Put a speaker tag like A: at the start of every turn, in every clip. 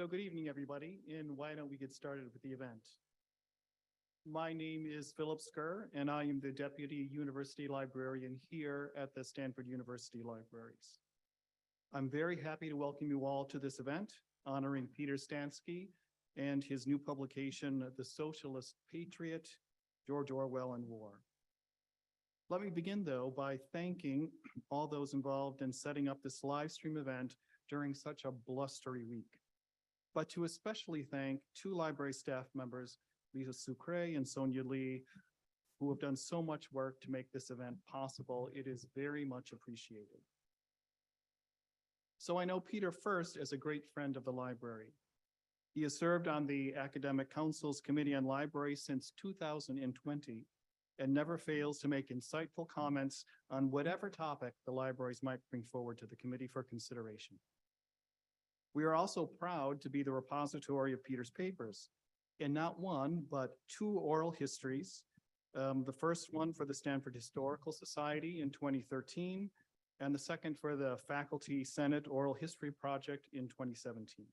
A: So good evening, everybody, and why don't we get started with the event? My name is Philip Skur, and I am the Deputy University Librarian here at the Stanford University Libraries. I'm very happy to welcome you all to this event honoring Peter Stansky and his new publication, The Socialist Patriot, George Orwell and War. Let me begin, though, by thanking all those involved in setting up this live stream event during such a blustery week. But to especially thank two library staff members, Lisa Sucre and Sonia Lee, who have done so much work to make this event possible. It is very much appreciated. So I know Peter first as a great friend of the library. He has served on the Academic Council's Committee on Libraries since 2020 and never fails to make insightful comments on whatever topic the libraries might bring forward to the committee for consideration. We are also proud to be the repository of Peter's papers, and not one, but two oral histories. The first one for the Stanford Historical Society in 2013, and the second for the Faculty Senate Oral History Project in 2017.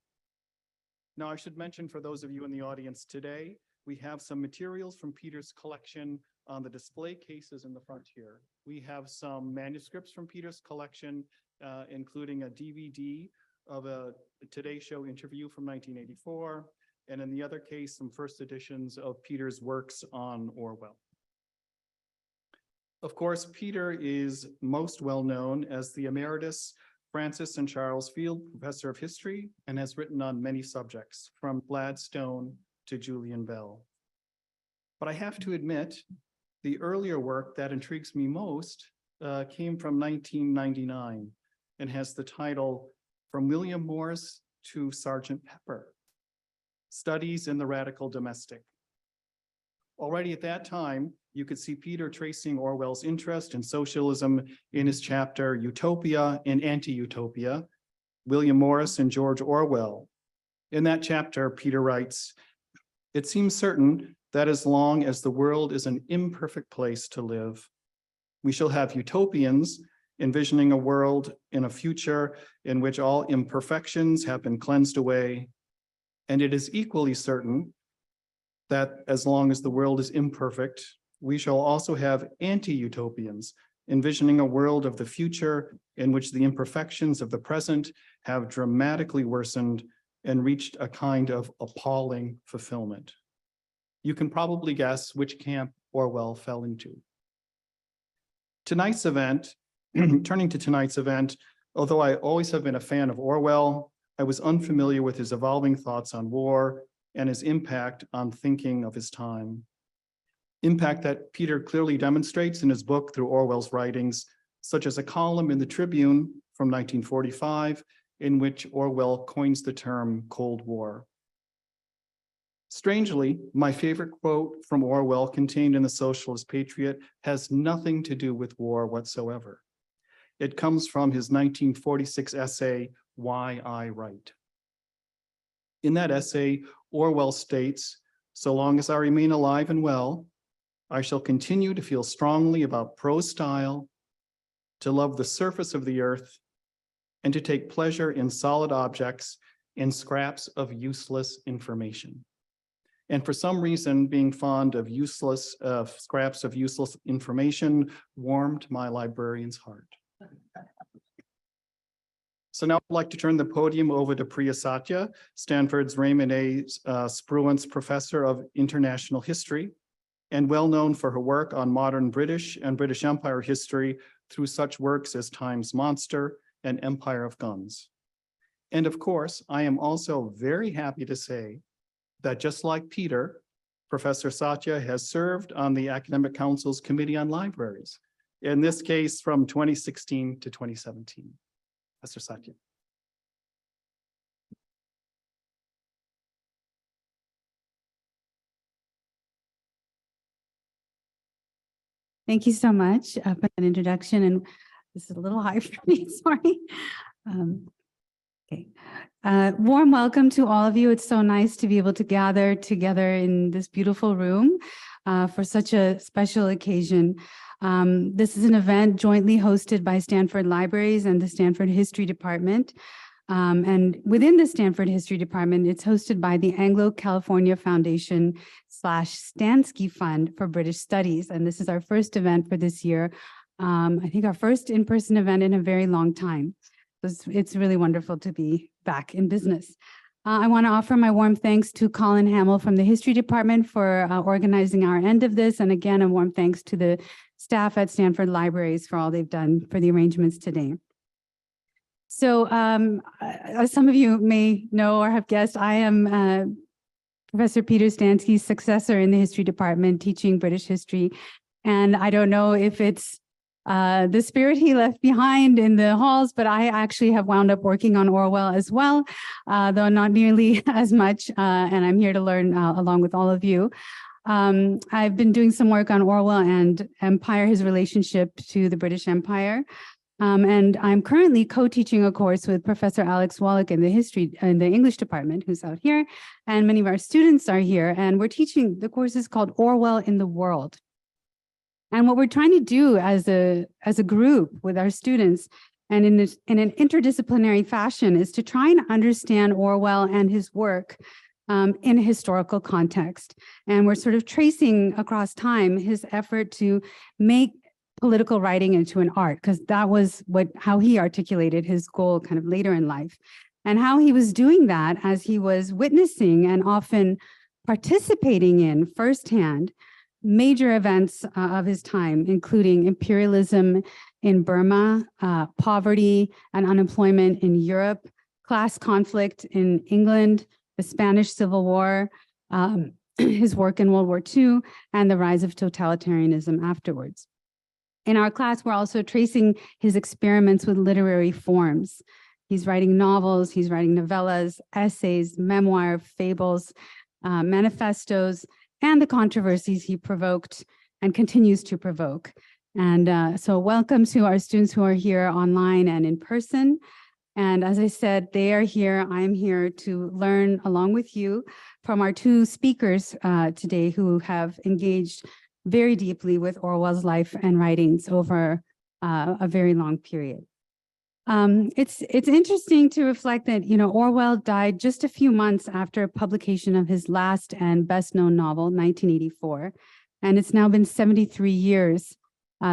A: Now, I should mention for those of you in the audience today, we have some materials from Peter's collection on the display cases in the front here. We have some manuscripts from Peter's collection, including a DVD of a Today Show interview from 1984, and in the other case, some first editions of Peter's works on Orwell. Of course, Peter is most well known as the Emeritus Francis and Charles Field Professor of History and has written on many subjects, from Gladstone to Julian Bell. But I have to admit, the earlier work that intrigues me most came from 1999 and has the title From William Morris to Sergeant Pepper, Studies in the Radical Domestic. Already at that time, you could see Peter tracing Orwell's interest in socialism in his chapter Utopia and Anti-Utopia, William Morris and George Orwell. In that chapter, Peter writes, "It seems certain that as long as the world is an imperfect place to live, we shall have utopians envisioning a world in a future in which all imperfections have been cleansed away. And it is equally certain that as long as the world is imperfect, we shall also have anti-utopians envisioning a world of the future in which the imperfections of the present have dramatically worsened and reached a kind of appalling fulfillment." You can probably guess which camp Orwell fell into. Turning to tonight's event, although I always have been a fan of Orwell, I was unfamiliar with his evolving thoughts on war and his impact on thinking of his time. Impact that Peter clearly demonstrates in his book through Orwell's writings, such as a column in the Tribune from 1945, in which Orwell coins the term Cold War. Strangely, my favorite quote from Orwell contained in The Socialist Patriot has nothing to do with war whatsoever. It comes from his 1946 essay, Why I Write. In that essay, Orwell states, "So long as I remain alive and well, I shall continue to feel strongly about prose style, to love the surface of the earth, and to take pleasure in solid objects and scraps of useless information." And for some reason, being fond of useless scraps of useless information warmed my librarian's heart. So now I'd like to turn the podium over to Priya Satya, Stanford's Raymond A. Spruance Professor of International History, and well known for her work on modern British and British Empire history through such works as Time's Monster and Empire of Guns. And of course, I am also very happy to say that just like Peter, Professor Satya has served on the Academic Council's Committee on Libraries, in this case from 2016 to 2017. Professor Satya.
B: Thank you so much for that introduction. And this is a little high for me, sorry. Okay. Warm welcome to all of you. It's so nice to be able to gather together in this beautiful room for such a special occasion. This is an event jointly hosted by Stanford Libraries and the Stanford History Department. And within the Stanford History Department, it's hosted by the Anglo-California Foundation / Stansky Fund for British Studies. And this is our first event for this year. I think our first in-person event in a very long time. It's really wonderful to be back in business. I want to offer my warm thanks to Colin Hamill from the History Department for organizing our end of this. And again, a warm thanks to the staff at Stanford Libraries for all they've done for the arrangements today. So as some of you may know or have guessed, I am Professor Peter Stansky's successor in the History Department teaching British history. And I don't know if it's the spirit he left behind in the halls, but I actually have wound up working on Orwell as well, though not nearly as much, and I'm here to learn along with all of you. I've been doing some work on Orwell and Empire, his relationship to the British Empire, and I'm currently co-teaching a course with Professor Alex Wallach in the English department, who's out here, and many of our students are here, and we're teaching, the course is called Orwell in the World. And what we're trying to do as a group with our students and in an interdisciplinary fashion is to try and understand Orwell and his work in a historical context. And we're sort of tracing across time his effort to make political writing into an art, because that was how he articulated his goal kind of later in life, and how he was doing that as he was witnessing and often participating in firsthand major events of his time, including imperialism in Burma, poverty and unemployment in Europe, class conflict in England, the Spanish Civil War, his work in World War II, and the rise of totalitarianism afterwards. In our class, we're also tracing his experiments with literary forms. He's writing novels, he's writing novellas, essays, memoir, fables, manifestos, and the controversies he provoked and continues to provoke. And so welcome to our students who are here online and in person. And as I said, they are here, I'm here to learn along with you from our two speakers today who have engaged very deeply with Orwell's life and writings over a very long period. It's interesting to reflect that, Orwell died just a few months after publication of his last and best known novel, 1984. And it's now been 73 years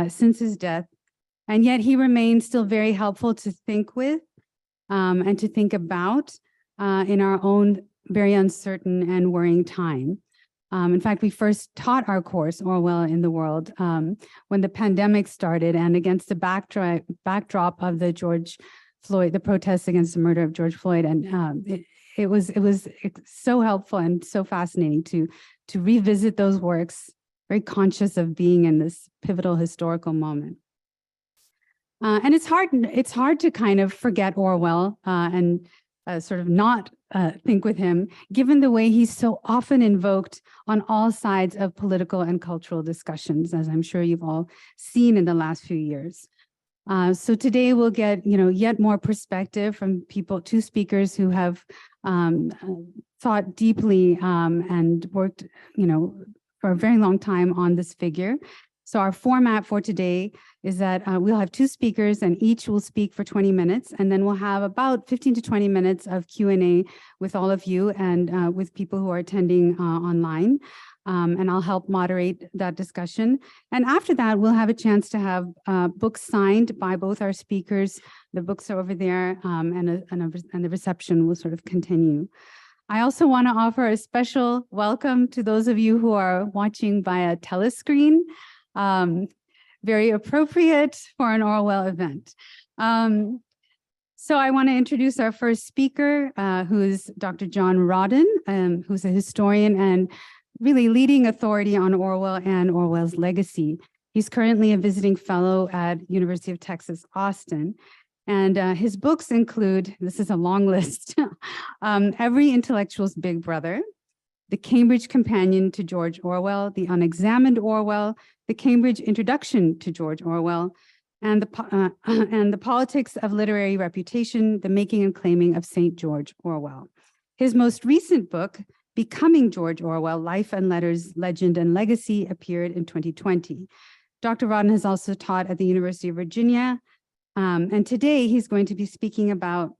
B: since his death. And yet he remains still very helpful to think with and to think about in our own very uncertain and worrying time. In fact, we first taught our course, Orwell in the World, when the pandemic started and against the backdrop of the protests against the murder of George Floyd. And it was so helpful and so fascinating to revisit those works, very conscious of being in this pivotal historical moment. And it's hard to kind of forget Orwell and sort of not think with him, given the way he's so often invoked on all sides of political and cultural discussions, as I'm sure you've all seen in the last few years. So today we'll get, yet more perspective from two speakers who have thought deeply and worked, for a very long time on this figure. So our format for today is that we'll have two speakers and each will speak for 20 minutes. And then we'll have about 15 to 20 minutes of Q&A with all of you and with people who are attending online. And I'll help moderate that discussion. And after that, we'll have a chance to have books signed by both our speakers. The books are over there and the reception will sort of continue. I also want to offer a special welcome to those of you who are watching via telescreen. Very appropriate for an Orwell event. So I want to introduce our first speaker, who is Dr. John Rawdon, who's a historian and really leading authority on Orwell and Orwell's legacy. He's currently a visiting fellow at University of Texas, Austin. And his books include, this is a long list, Every Intellectual's Big Brother, The Cambridge Companion to George Orwell, The Unexamined Orwell, The Cambridge Introduction to George Orwell, and the Politics of Literary Reputation, The Making and Claiming of St. George Orwell. His most recent book, Becoming George Orwell, Life and Letters, Legend and Legacy, appeared in 2020. Dr. Rawdon has also taught at the University of Virginia, and today he's going to be speaking about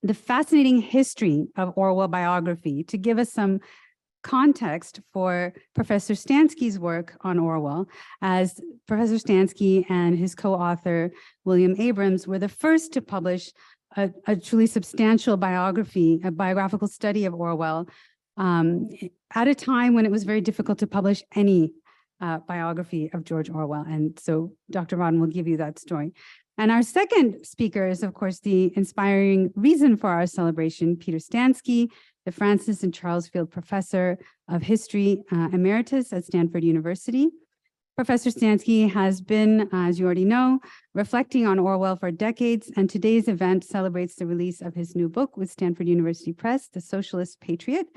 B: the fascinating history of Orwell biography to give us some context for Professor Stansky's work on Orwell, as Professor Stansky and his co-author, William Abrams, were the first to publish a truly substantial biography, a biographical study of Orwell, at a time when it was very difficult to publish any biography of George Orwell. And so Dr. Rodden will give you that story. And our second speaker is, of course, the inspiring reason for our celebration, Peter Stansky, the Francis and Charles Field Professor of History Emeritus at Stanford University. Professor Stansky has been, as you already know, reflecting on Orwell for decades, and today's event celebrates the release of his new book with Stanford University Press, The Socialist Patriot,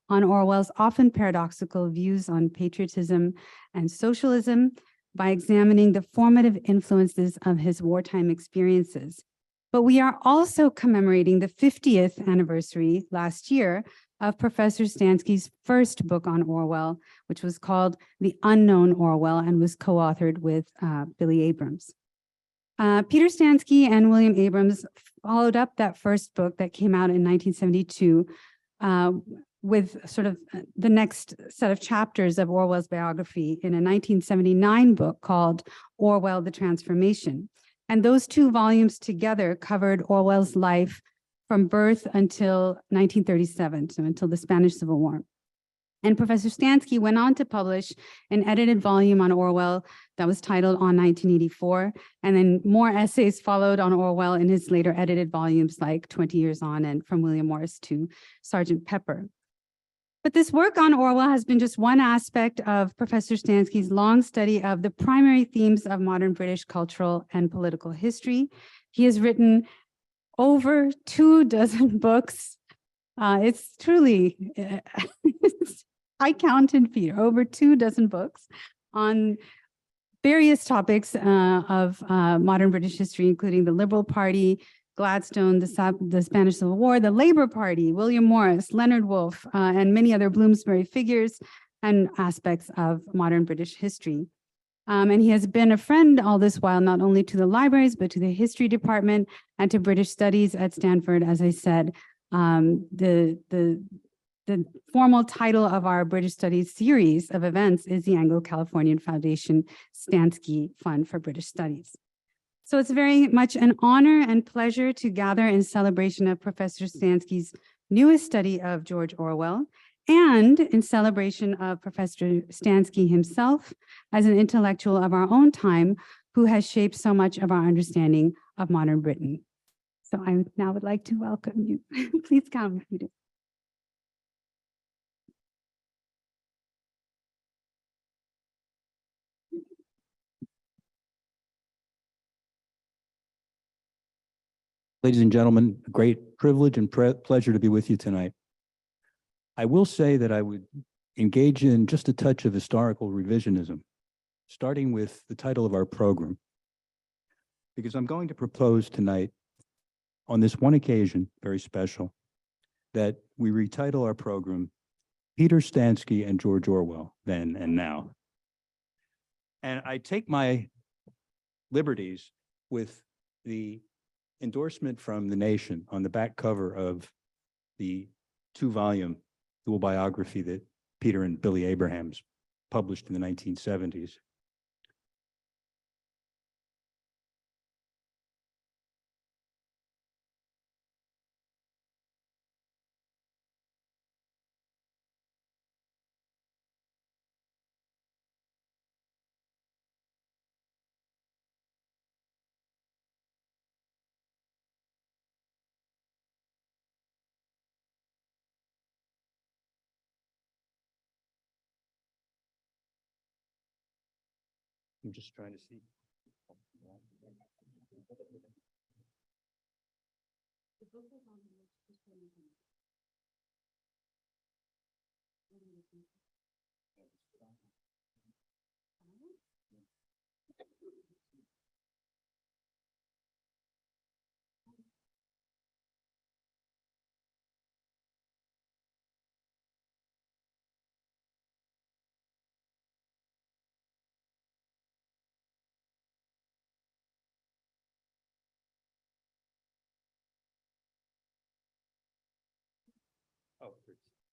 B: on Orwell's often paradoxical views on patriotism and socialism by examining the formative influences of his wartime experiences. But we are also commemorating the 50th anniversary last year of Professor Stansky's first book on Orwell, which was called The Unknown Orwell and was co-authored with Billy Abrams. Peter Stansky and William Abrams followed up that first book that came out in 1972 with sort of the next set of chapters of Orwell's biography in a 1979 book called Orwell, The Transformation. And those two volumes together covered Orwell's life from birth until 1937, so until the Spanish Civil War. And Professor Stansky went on to publish an edited volume on Orwell that was titled On 1984, and then more essays followed on Orwell in his later edited volumes like 20 Years On and From William Morris to Sergeant Pepper. But this work on Orwell has been just one aspect of Professor Stansky's long study of the primary themes of modern British cultural and political history. He has written over 24 books. It's truly, I counted, Peter, over 24 books on various topics of modern British history, including the Liberal Party, Gladstone, the Spanish Civil War, the Labour Party, William Morris, Leonard Woolf, and many other Bloomsbury figures and aspects of modern British history. And he has been a friend all this while, not only to the libraries, but to the history department and to British studies at Stanford. As I said, the formal title of our British Studies series of events is the Anglo-Californian Foundation Stansky Fund for British Studies. So it's very much an honor and pleasure to gather in celebration of Professor Stansky's newest study of George Orwell, and in celebration of Professor Stansky himself as an intellectual of our own time who has shaped so much of our understanding of modern Britain. So I now would like to welcome you. Please come, Peter.
C: Ladies and gentlemen, a great privilege and pleasure to be with you tonight. I will say that I would engage in just a touch of historical revisionism, starting with the title of our program, because I'm going to propose tonight, on this one occasion, very special, that we retitle our program, Peter Stansky and George Orwell, Then and Now. And I take my liberties with the endorsement from The Nation on the back cover of the two-volume dual biography that Peter and Billy Abrams published in the 1970s. I'm just trying to see.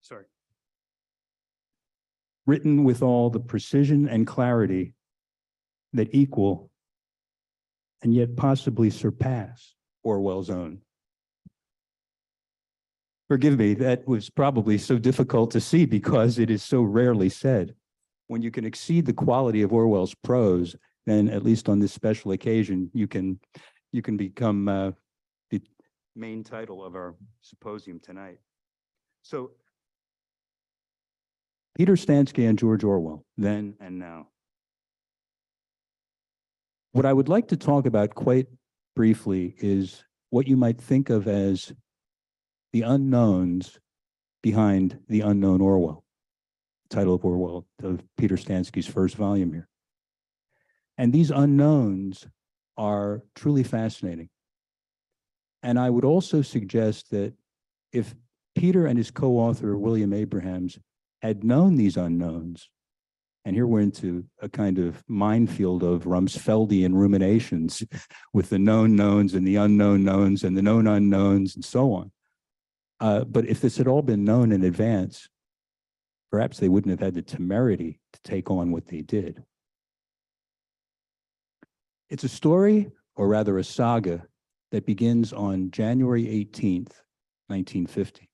A: Sorry.
C: Written with all the precision and clarity that equal and yet possibly surpass Orwell's own. Forgive me, that was probably so difficult to see because it is so rarely said. When you can exceed the quality of Orwell's prose, then at least on this special occasion, you can become the main title of our symposium tonight. So Peter Stansky and George Orwell, then and now. What I would like to talk about quite briefly is what you might think of as the unknowns behind the unknown Orwell, title of Orwell, of Peter Stansky's first volume here. And these unknowns are truly fascinating. And I would also suggest that if Peter and his co-author, William Abrahams, had known these unknowns, and here we're into a kind of minefield of Rumsfeldian ruminations with the known knowns and the unknown knowns and the known unknowns and so on. But if this had all been known in advance, perhaps they wouldn't have had the temerity to take on what they did. It's a story, or rather a saga, that begins on January 18th, 1950,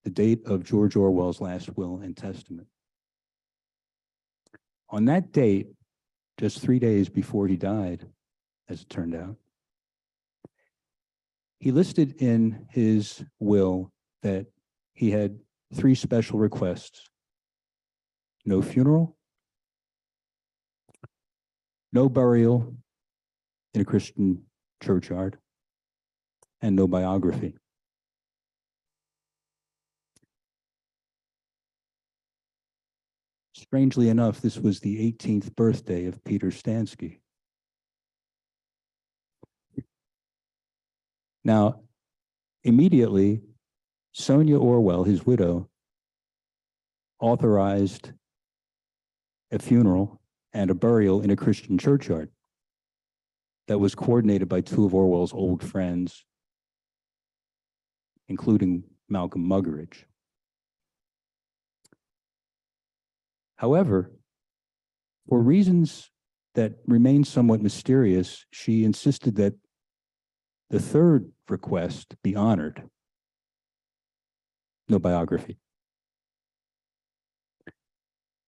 C: the date of George Orwell's last will and testament. On that date, just 3 days before he died, as it turned out, he listed in his will that he had 3 special requests: no funeral, no burial in a Christian churchyard, and no biography. Strangely enough, this was the 18th birthday of Peter Stansky. Now, immediately, Sonia Orwell, his widow, authorized a funeral and a burial in a Christian churchyard that was coordinated by 2 of Orwell's old friends, including Malcolm Muggeridge. However, for reasons that remain somewhat mysterious, she insisted that the 3rd request be honored: no biography.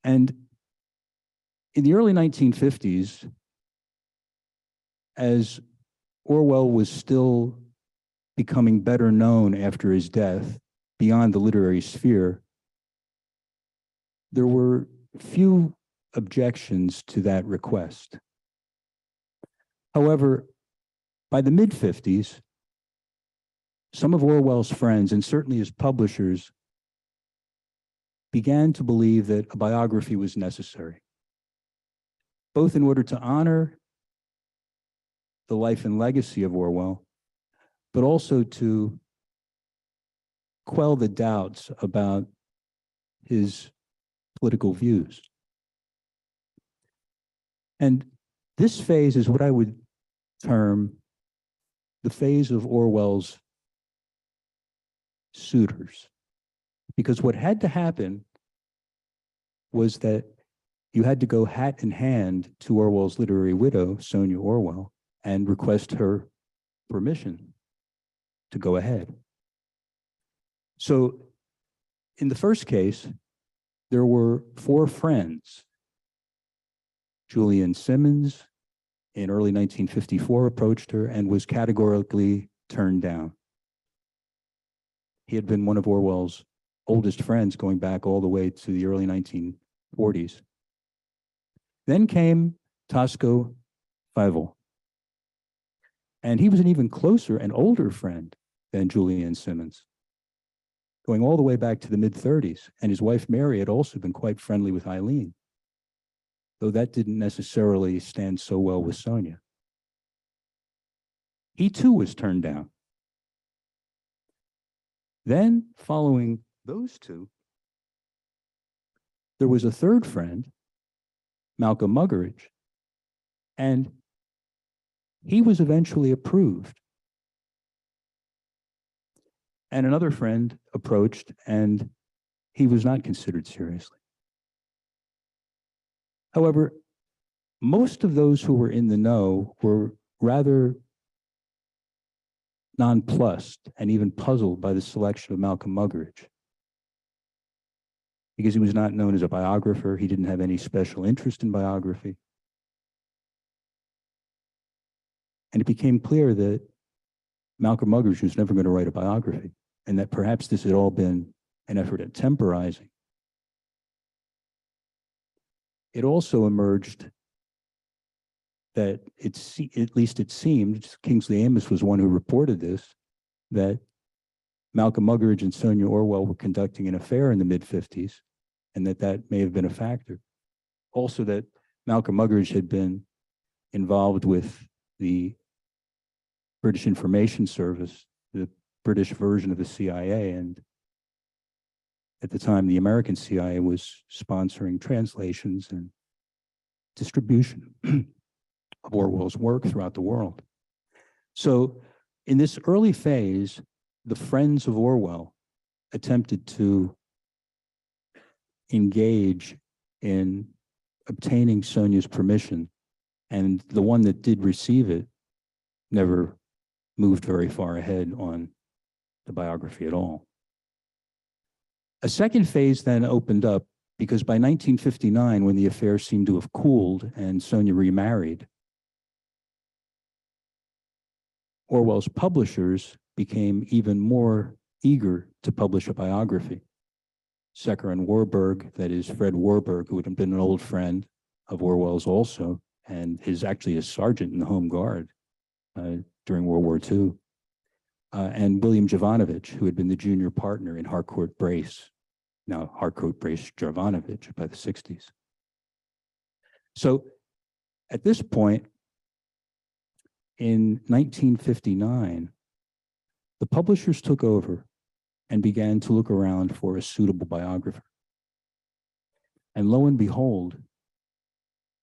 C: And in the early 1950s, as Orwell was still becoming better known after his death beyond the literary sphere, there were few objections to that request. However, by the mid-50s, some of Orwell's friends, and certainly his publishers, began to believe that a biography was necessary, both in order to honor the life and legacy of Orwell, but also to quell the doubts about his political views. And this phase is what I would term the phase of Orwell's suitors. Because what had to happen was that you had to go hat in hand to Orwell's literary widow, Sonia Orwell, and request her permission to go ahead. So in the first case, there were 4 friends. Julian Simmons, in early 1954, approached her and was categorically turned down. He had been one of Orwell's oldest friends going back all the way to the early 1940s. Then came Tasko Feivel. And he was an even closer and older friend than Julian Simmons, going all the way back to the mid-30s. And his wife, Mary, had also been quite friendly with Eileen, though that didn't necessarily stand so well with Sonia. He too was turned down. Then, following those 2, there was a 3rd friend, Malcolm Muggeridge, and he was eventually approved. And another friend approached, and he was not considered seriously. However, most of those who were in the know were rather nonplussed and even puzzled by the selection of Malcolm Muggeridge, because he was not known as a biographer. He didn't have any special interest in biography. And it became clear that Malcolm Muggeridge was never going to write a biography, and that perhaps this had all been an effort at temporizing. It also emerged that at least it seemed, Kingsley Amis was one who reported this, that Malcolm Muggeridge and Sonia Orwell were conducting an affair in the mid-50s, and that may have been a factor. Also that Malcolm Muggeridge had been involved with the British Information Service, the British version of the CIA, and at the time the American CIA was sponsoring translations and distribution of Orwell's work throughout the world. So in this early phase, the friends of Orwell attempted to engage in obtaining Sonia's permission, and the one that did receive it never moved very far ahead on the biography at all. A second phase then opened up, because by 1959, when the affair seemed to have cooled and Sonia remarried, Orwell's publishers became even more eager to publish a biography. Secker and Warburg, that is Fred Warburg, who had been an old friend of Orwell's also, and actually a sergeant in the Home Guard during World War II, and William Jovanovich, who had been the junior partner in Harcourt Brace, now Harcourt Brace Jovanovich, by the 60s. So at this point, in 1959, the publishers took over and began to look around for a suitable biographer. And lo and behold,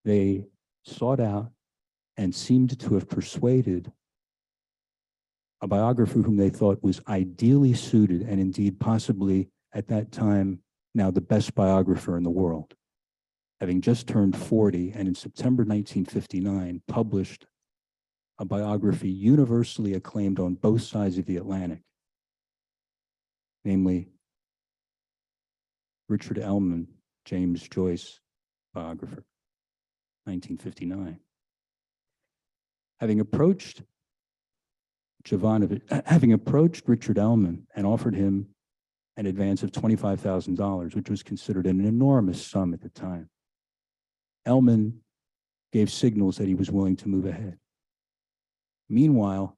C: they sought out and seemed to have persuaded a biographer whom they thought was ideally suited, and indeed possibly at that time now the best biographer in the world, having just turned 40, and in September 1959 published a biography universally acclaimed on both sides of the Atlantic, namely Richard Ellman, James Joyce biographer, 1959. Having approached Richard Ellman and offered him an advance of $25,000, which was considered an enormous sum at the time, Ellman gave signals that he was willing to move ahead. Meanwhile,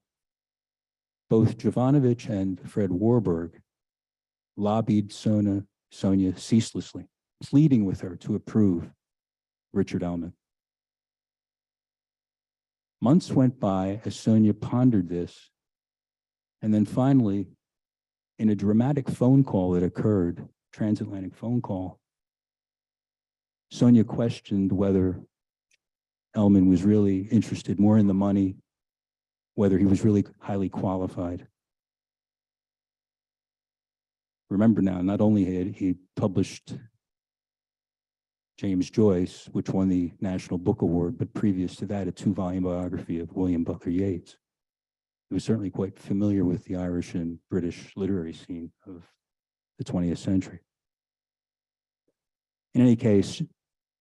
C: both Jovanovich and Fred Warburg lobbied Sonia ceaselessly, pleading with her to approve Richard Ellman. Months went by as Sonia pondered this, and then finally, in a dramatic phone call that occurred, transatlantic phone call, Sonia questioned whether Ellman was really interested more in the money, whether he was really highly qualified. Remember now, not only had he published James Joyce, which won the National Book Award, but previous to that, a 2-volume biography of William Butler Yeats. He was certainly quite familiar with the Irish and British literary scene of the 20th century. In any case,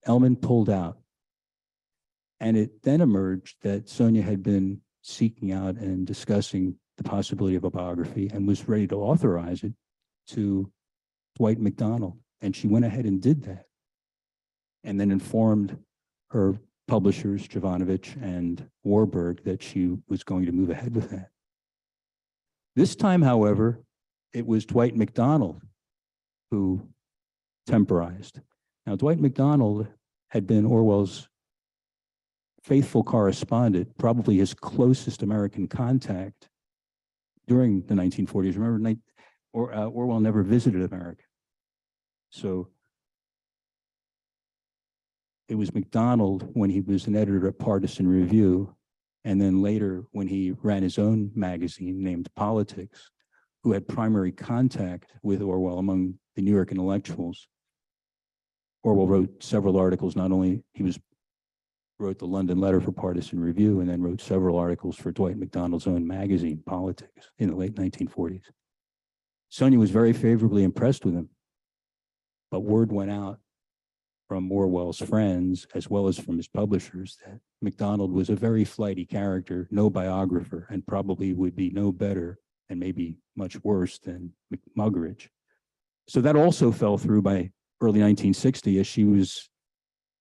C: Ellman pulled out, and it then emerged that Sonia had been seeking out and discussing the possibility of a biography and was ready to authorize it to Dwight MacDonald. And she went ahead and did that, and then informed her publishers, Jovanovich and Warburg, that she was going to move ahead with that. This time, however, it was Dwight MacDonald who temporized. Now, Dwight MacDonald had been Orwell's faithful correspondent, probably his closest American contact during the 1940s. Remember, Orwell never visited America. So it was MacDonald when he was an editor at Partisan Review, and then later when he ran his own magazine named Politics, who had primary contact with Orwell among the New York intellectuals. Orwell wrote several articles, not only wrote the London Letter for Partisan Review, and then wrote several articles for Dwight McDonald's own magazine, Politics, in the late 1940s. Sonia was very favorably impressed with him, but word went out from Orwell's friends, as well as from his publishers, that MacDonald was a very flighty character, no biographer, and probably would be no better and maybe much worse than Muggeridge. So that also fell through by early 1960, as she was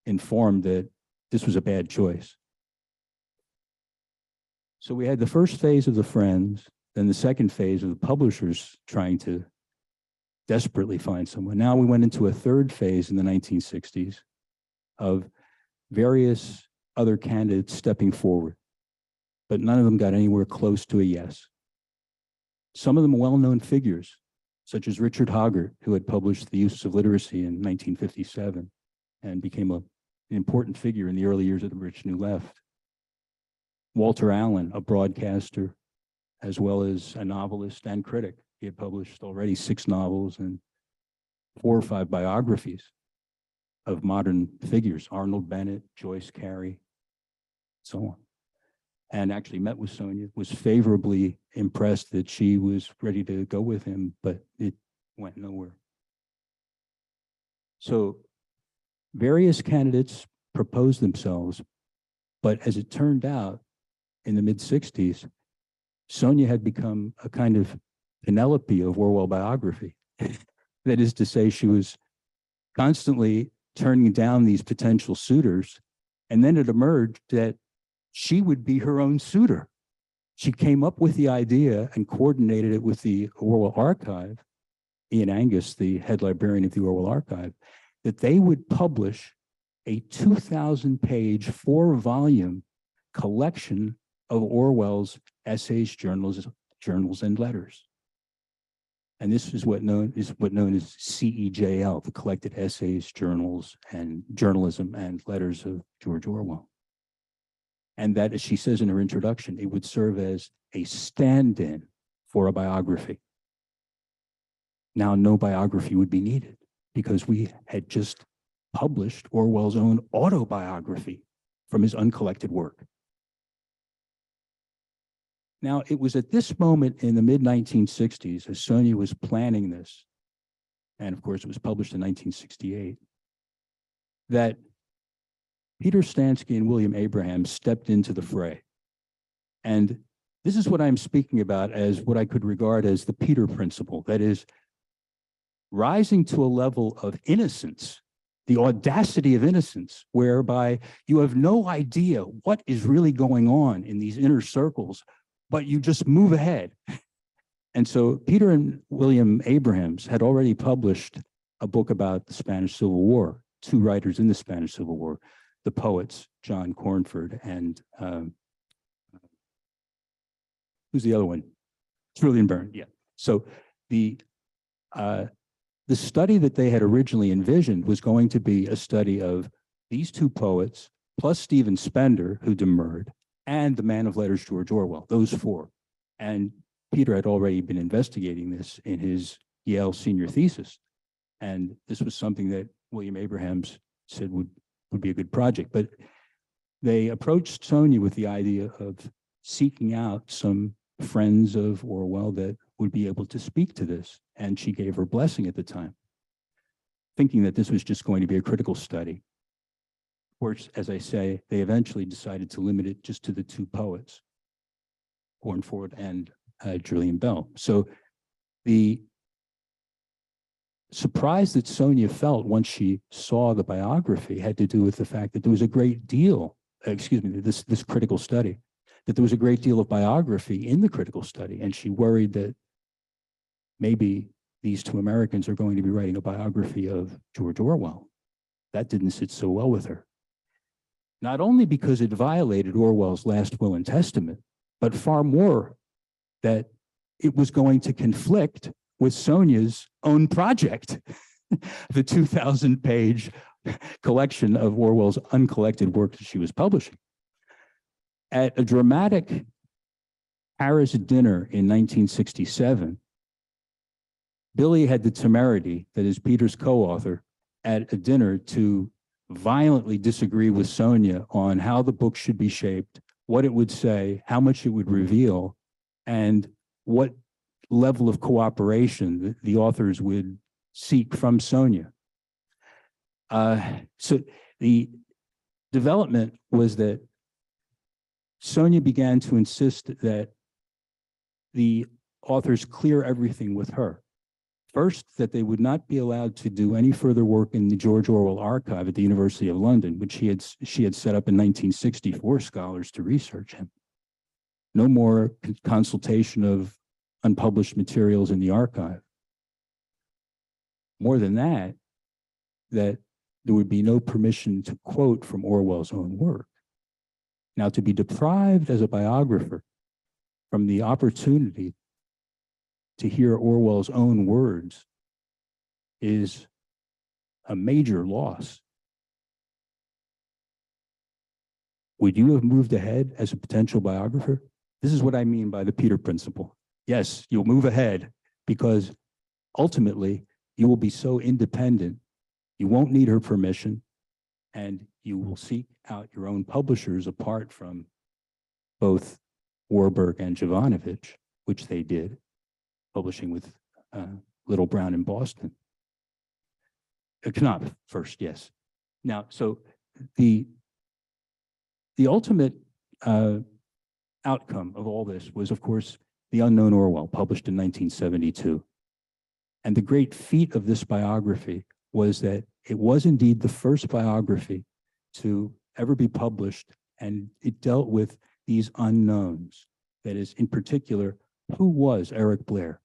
C: informed that this was a bad choice. So we had the first phase of the friends, then the second phase of the publishers trying to desperately find someone. Now we went into a third phase in the 1960s of various other candidates stepping forward, but none of them got anywhere close to a yes. Some of them well-known figures, such as Richard Hoggart, who had published The Uses of Literacy in 1957 and became an important figure in the early years of the Rich New Left. Walter Allen, a broadcaster, as well as a novelist and critic. He had published already 6 novels and 4 or 5 biographies of modern figures, Arnold Bennett, Joyce Carey, so on. And actually met with Sonia, was favorably impressed that she was ready to go with him, but it went nowhere. So various candidates proposed themselves, but as it turned out, in the mid-60s, Sonia had become a kind of Penelope of Orwell biography. That is to say, she was constantly turning down these potential suitors, and then it emerged that she would be her own suitor. She came up with the idea and coordinated it with the Orwell Archive, Ian Angus, the head librarian of the Orwell Archive, that they would publish a 2,000-page, 4-volume collection of Orwell's essays, journals, and letters. And this is what known as CEJL, the collected essays, journals, and journalism and letters of George Orwell. And that, as she says in her introduction, it would serve as a stand-in for a biography. Now, no biography would be needed because we had just published Orwell's own autobiography from his uncollected work. Now, it was at this moment in the mid-1960s, as Sonia was planning this, and of course it was published in 1968, that Peter Stansky and William Abraham stepped into the fray. And this is what I'm speaking about as what I could regard as the Peter principle, that is, rising to a level of innocence, the audacity of innocence, whereby you have no idea what is really going on in these inner circles, but you just move ahead. And so Peter and William Abrahams had already published a book about the Spanish Civil War, 2 writers in the Spanish Civil War, the poets, John Cornford and who's the other one? Trillian Byrne, yeah. So the study that they had originally envisioned was going to be a study of these 2 poets, plus Stephen Spender, who demurred, and the man of letters, George Orwell, those 4. And Peter had already been investigating this in his Yale senior thesis. And this was something that William Abrahams said would be a good project. But they approached Sonia with the idea of seeking out some friends of Orwell that would be able to speak to this. And she gave her blessing at the time, thinking that this was just going to be a critical study. Of course, as I say, they eventually decided to limit it just to the 2 poets, Cornford and Julian Bell. So the surprise that Sonia felt once she saw the biography had to do with the fact that there was a great deal, this critical study, that there was a great deal of biography in the critical study. And she worried that maybe these 2 Americans are going to be writing a biography of George Orwell. That didn't sit so well with her. Not only because it violated Orwell's last will and testament, but far more that it was going to conflict with Sonia's own project, the 2,000-page collection of Orwell's uncollected work that she was publishing. At a dramatic Paris dinner in 1967, Billy had the temerity, that is Peter's co-author, at a dinner to violently disagree with Sonia on how the book should be shaped, what it would say, how much it would reveal, and what level of cooperation the authors would seek from Sonia. So the development was that Sonia began to insist that the authors clear everything with her. First, that they would not be allowed to do any further work in the George Orwell archive at the University of London, which she had set up in 1960 for scholars to research him. No more consultation of unpublished materials in the archive. More than that, that there would be no permission to quote from Orwell's own work. Now, to be deprived as a biographer from the opportunity to hear Orwell's own words is a major loss. Would you have moved ahead as a potential biographer? This is what I mean by the Peter Principle. Yes, you'll move ahead because ultimately you will be so independent, you won't need her permission, and you will seek out your own publishers apart from both Warburg and Jovanovich, which they did, publishing with Little Brown in Boston. Knopf first, yes. Now, so the ultimate outcome of all this was, of course, The Unknown Orwell, published in 1972. And the great feat of this biography was that it was indeed the first biography to ever be published, and it dealt with these unknowns. That is, in particular, who was Eric Blair?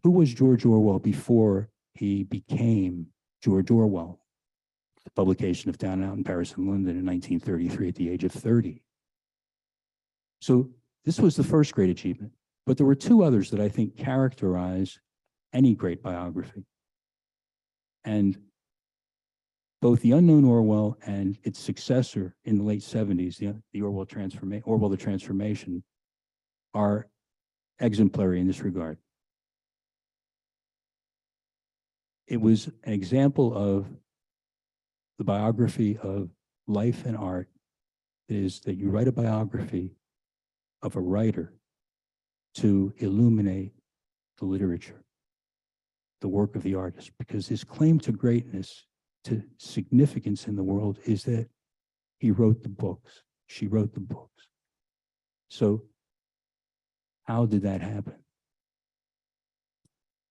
C: Who was George Orwell before he became George Orwell? The publication of Down and Out in Paris and London in 1933 at the age of 30. So this was the first great achievement, but there were two others that I think characterize any great biography. And both The Unknown Orwell and its successor in the late 70s, the Orwell the Transformation, are exemplary in this regard. It was an example of the biography of life and art, is that you write a biography of a writer to illuminate the literature, the work of the artist, because his claim to greatness, to significance in the world, is that he wrote the books, she wrote the books. So how did that happen?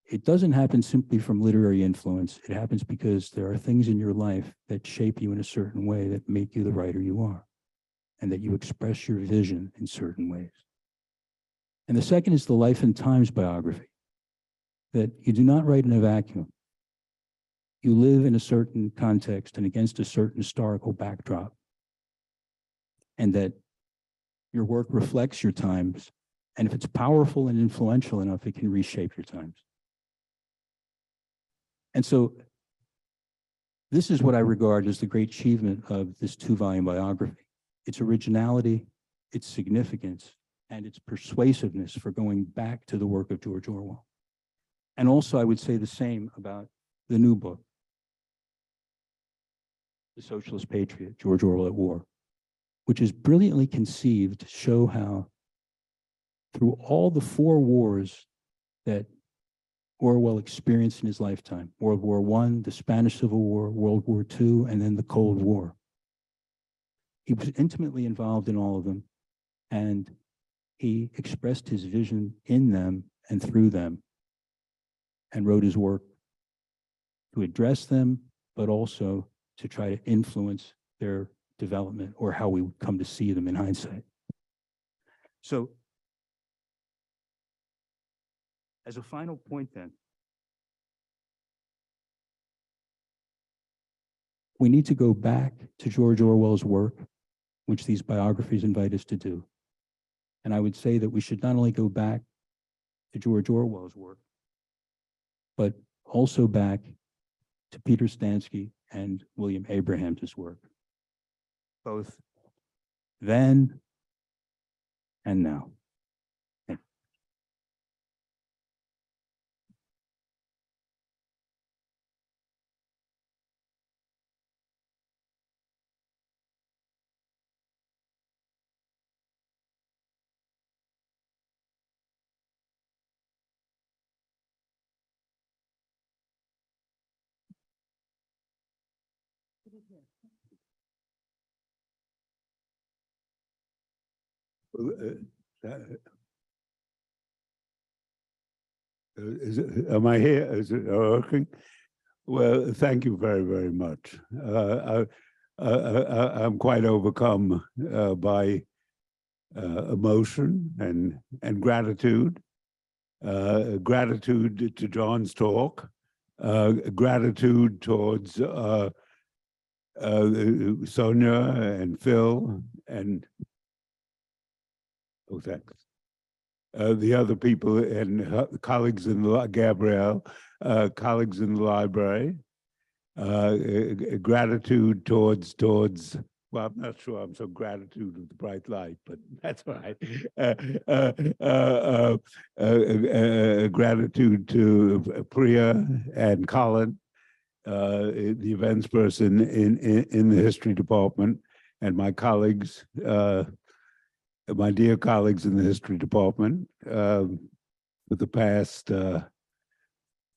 C: It doesn't happen simply from literary influence. It happens because there are things in your life that shape you in a certain way that make you the writer you are, and that you express your vision in certain ways. And the second is the Life and Times biography, that you do not write in a vacuum. You live in a certain context and against a certain historical backdrop, and that your work reflects your times, and if it's powerful and influential enough, it can reshape your times. And so this is what I regard as the great achievement of this two-volume biography: its originality, its significance, and its persuasiveness for going back to the work of George Orwell. And also, I would say the same about the new book, The Socialist Patriot, George Orwell at War, which is brilliantly conceived to show how, through all the four wars that Orwell experienced in his lifetime, World War I, the Spanish Civil War, World War II, and then the Cold War, he was intimately involved in all of them, and he expressed his vision in them and through them, and wrote his work to address them, but also to try to influence their development, or how we would come to see them in hindsight. So, as a final point then, we need to go back to George Orwell's work, which these biographies invite us to do. And I would say that we should not only go back to George Orwell's work, but also back to Peter Stansky and William Abrahams' work, both then and now.
D: Am I here? Is it working? Well, thank you very, very much. I'm quite overcome by emotion and gratitude. Gratitude to John's talk. Gratitude towards Sonia and Phil and thanks. The other people and colleagues in the Gabrielle, colleagues in the library. Gratitude towards. Well, I'm not sure I'm so gratitude of the bright light, but that's all right. Gratitude to Priya and Colin, the events person in the history department, and my colleagues, my dear colleagues in the history department, for the past. Well,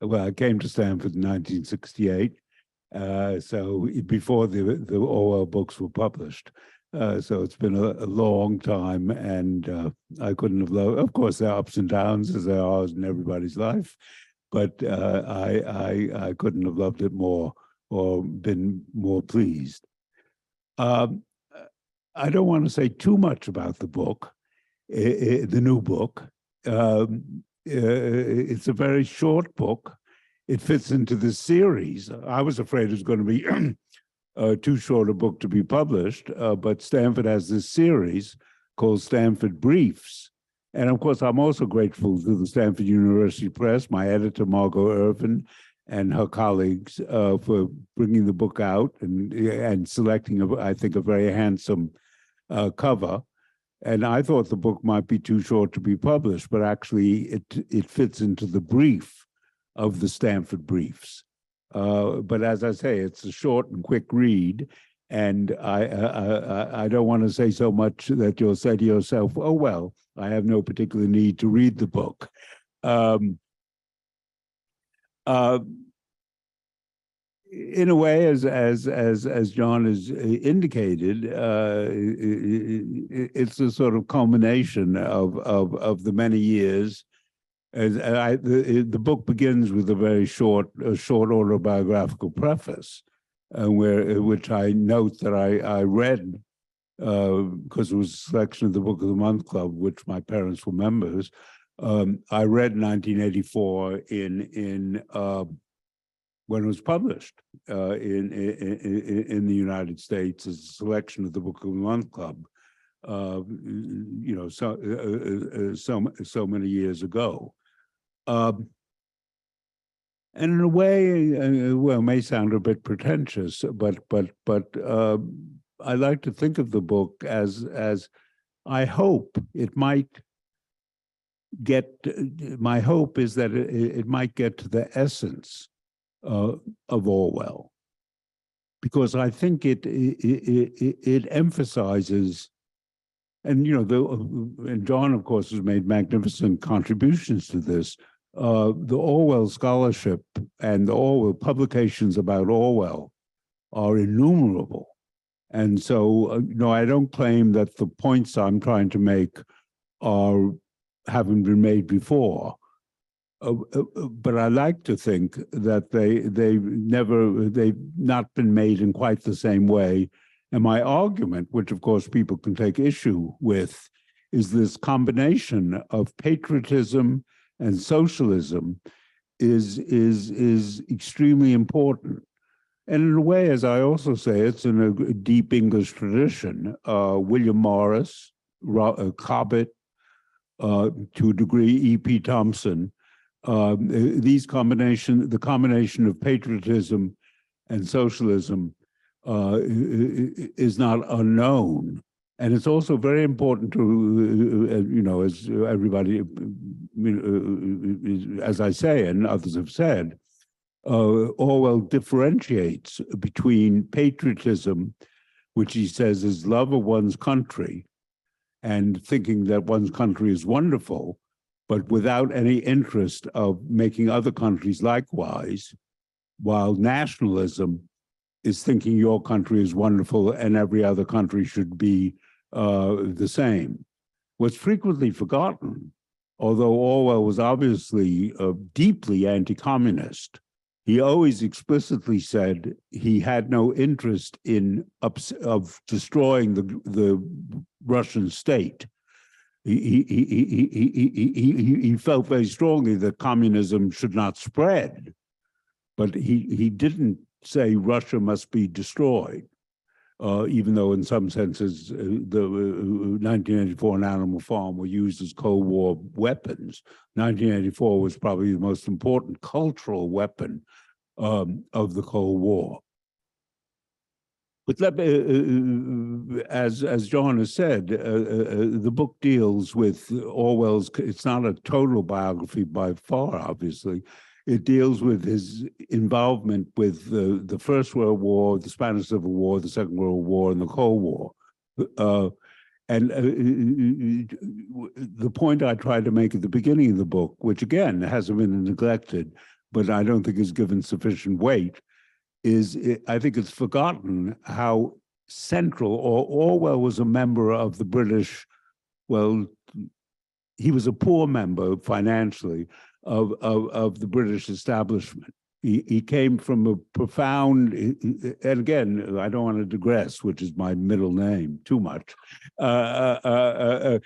D: I came to Stanford in 1968. So before the Orwell books were published. So it's been a long time, and I couldn't have loved, of course, there are ups and downs as there are in everybody's life, but I couldn't have loved it more or been more pleased. I don't want to say too much about the book, the new book. It's a very short book. It fits into the series. I was afraid it was going to be too short a book to be published, but Stanford has this series called Stanford Briefs. And of course, I'm also grateful to the Stanford University Press, my editor, Margot Irvin, and her colleagues for bringing the book out and selecting, I think, a very handsome cover. And I thought the book might be too short to be published, but actually it fits into the brief of the Stanford Briefs. But as I say, it's a short and quick read, and I don't want to say so much that you'll say to yourself, oh, well, I have no particular need to read the book. In a way, as John has indicated, it's a sort of culmination of the many years. The book begins with a very short autobiographical preface, which I note that I read because it was a selection of the Book of the Month Club, which my parents were members. I read 1984 when it was published in the United States as a selection of the Book of the Month Club. You know, so many years ago. And in a way, well, it may sound a bit pretentious, but I like to think of the book as I hope it might get. My hope is that it might get to the essence of Orwell, because I think it emphasizes. And you know, and John, of course, has made magnificent contributions to this. The Orwell scholarship and the Orwell publications about Orwell are innumerable, and so you know, I don't claim that the points I'm trying to make haven't been made before, but I like to think that they've not been made in quite the same way. And my argument, which of course people can take issue with, is this combination of patriotism and socialism is extremely important. And in a way, as I also say, it's in a deep English tradition. William Morris, Cobbett, to a degree, E.P. Thompson, the combination of patriotism and socialism is not unknown. And it's also very important to, you know, as everybody, as I say, and others have said, Orwell differentiates between patriotism, which he says is love of one's country, and thinking that one's country is wonderful, but without any interest of making other countries likewise, while nationalism is thinking your country is wonderful and every other country should be the same. What's frequently forgotten, although Orwell was obviously deeply anti-communist, he always explicitly said he had no interest in of destroying the Russian state. He felt very strongly that communism should not spread, but he didn't say Russia must be destroyed. Even though in some senses the 1984 and Animal Farm were used as Cold War weapons. 1984 was probably the most important cultural weapon of the Cold War. But as John has said, the book deals with Orwell's, it's not a total biography by far, obviously. It deals with his involvement with the First World War, the Spanish Civil War, the Second World War, and the Cold War. The point I tried to make at the beginning of the book, which again hasn't been neglected, but I don't think is given sufficient weight, is I think it's forgotten how central, or Orwell was a member of the British, well, he was a poor member financially of the British establishment. He came from a profound, and again, I don't want to digress, which is my middle name too much. And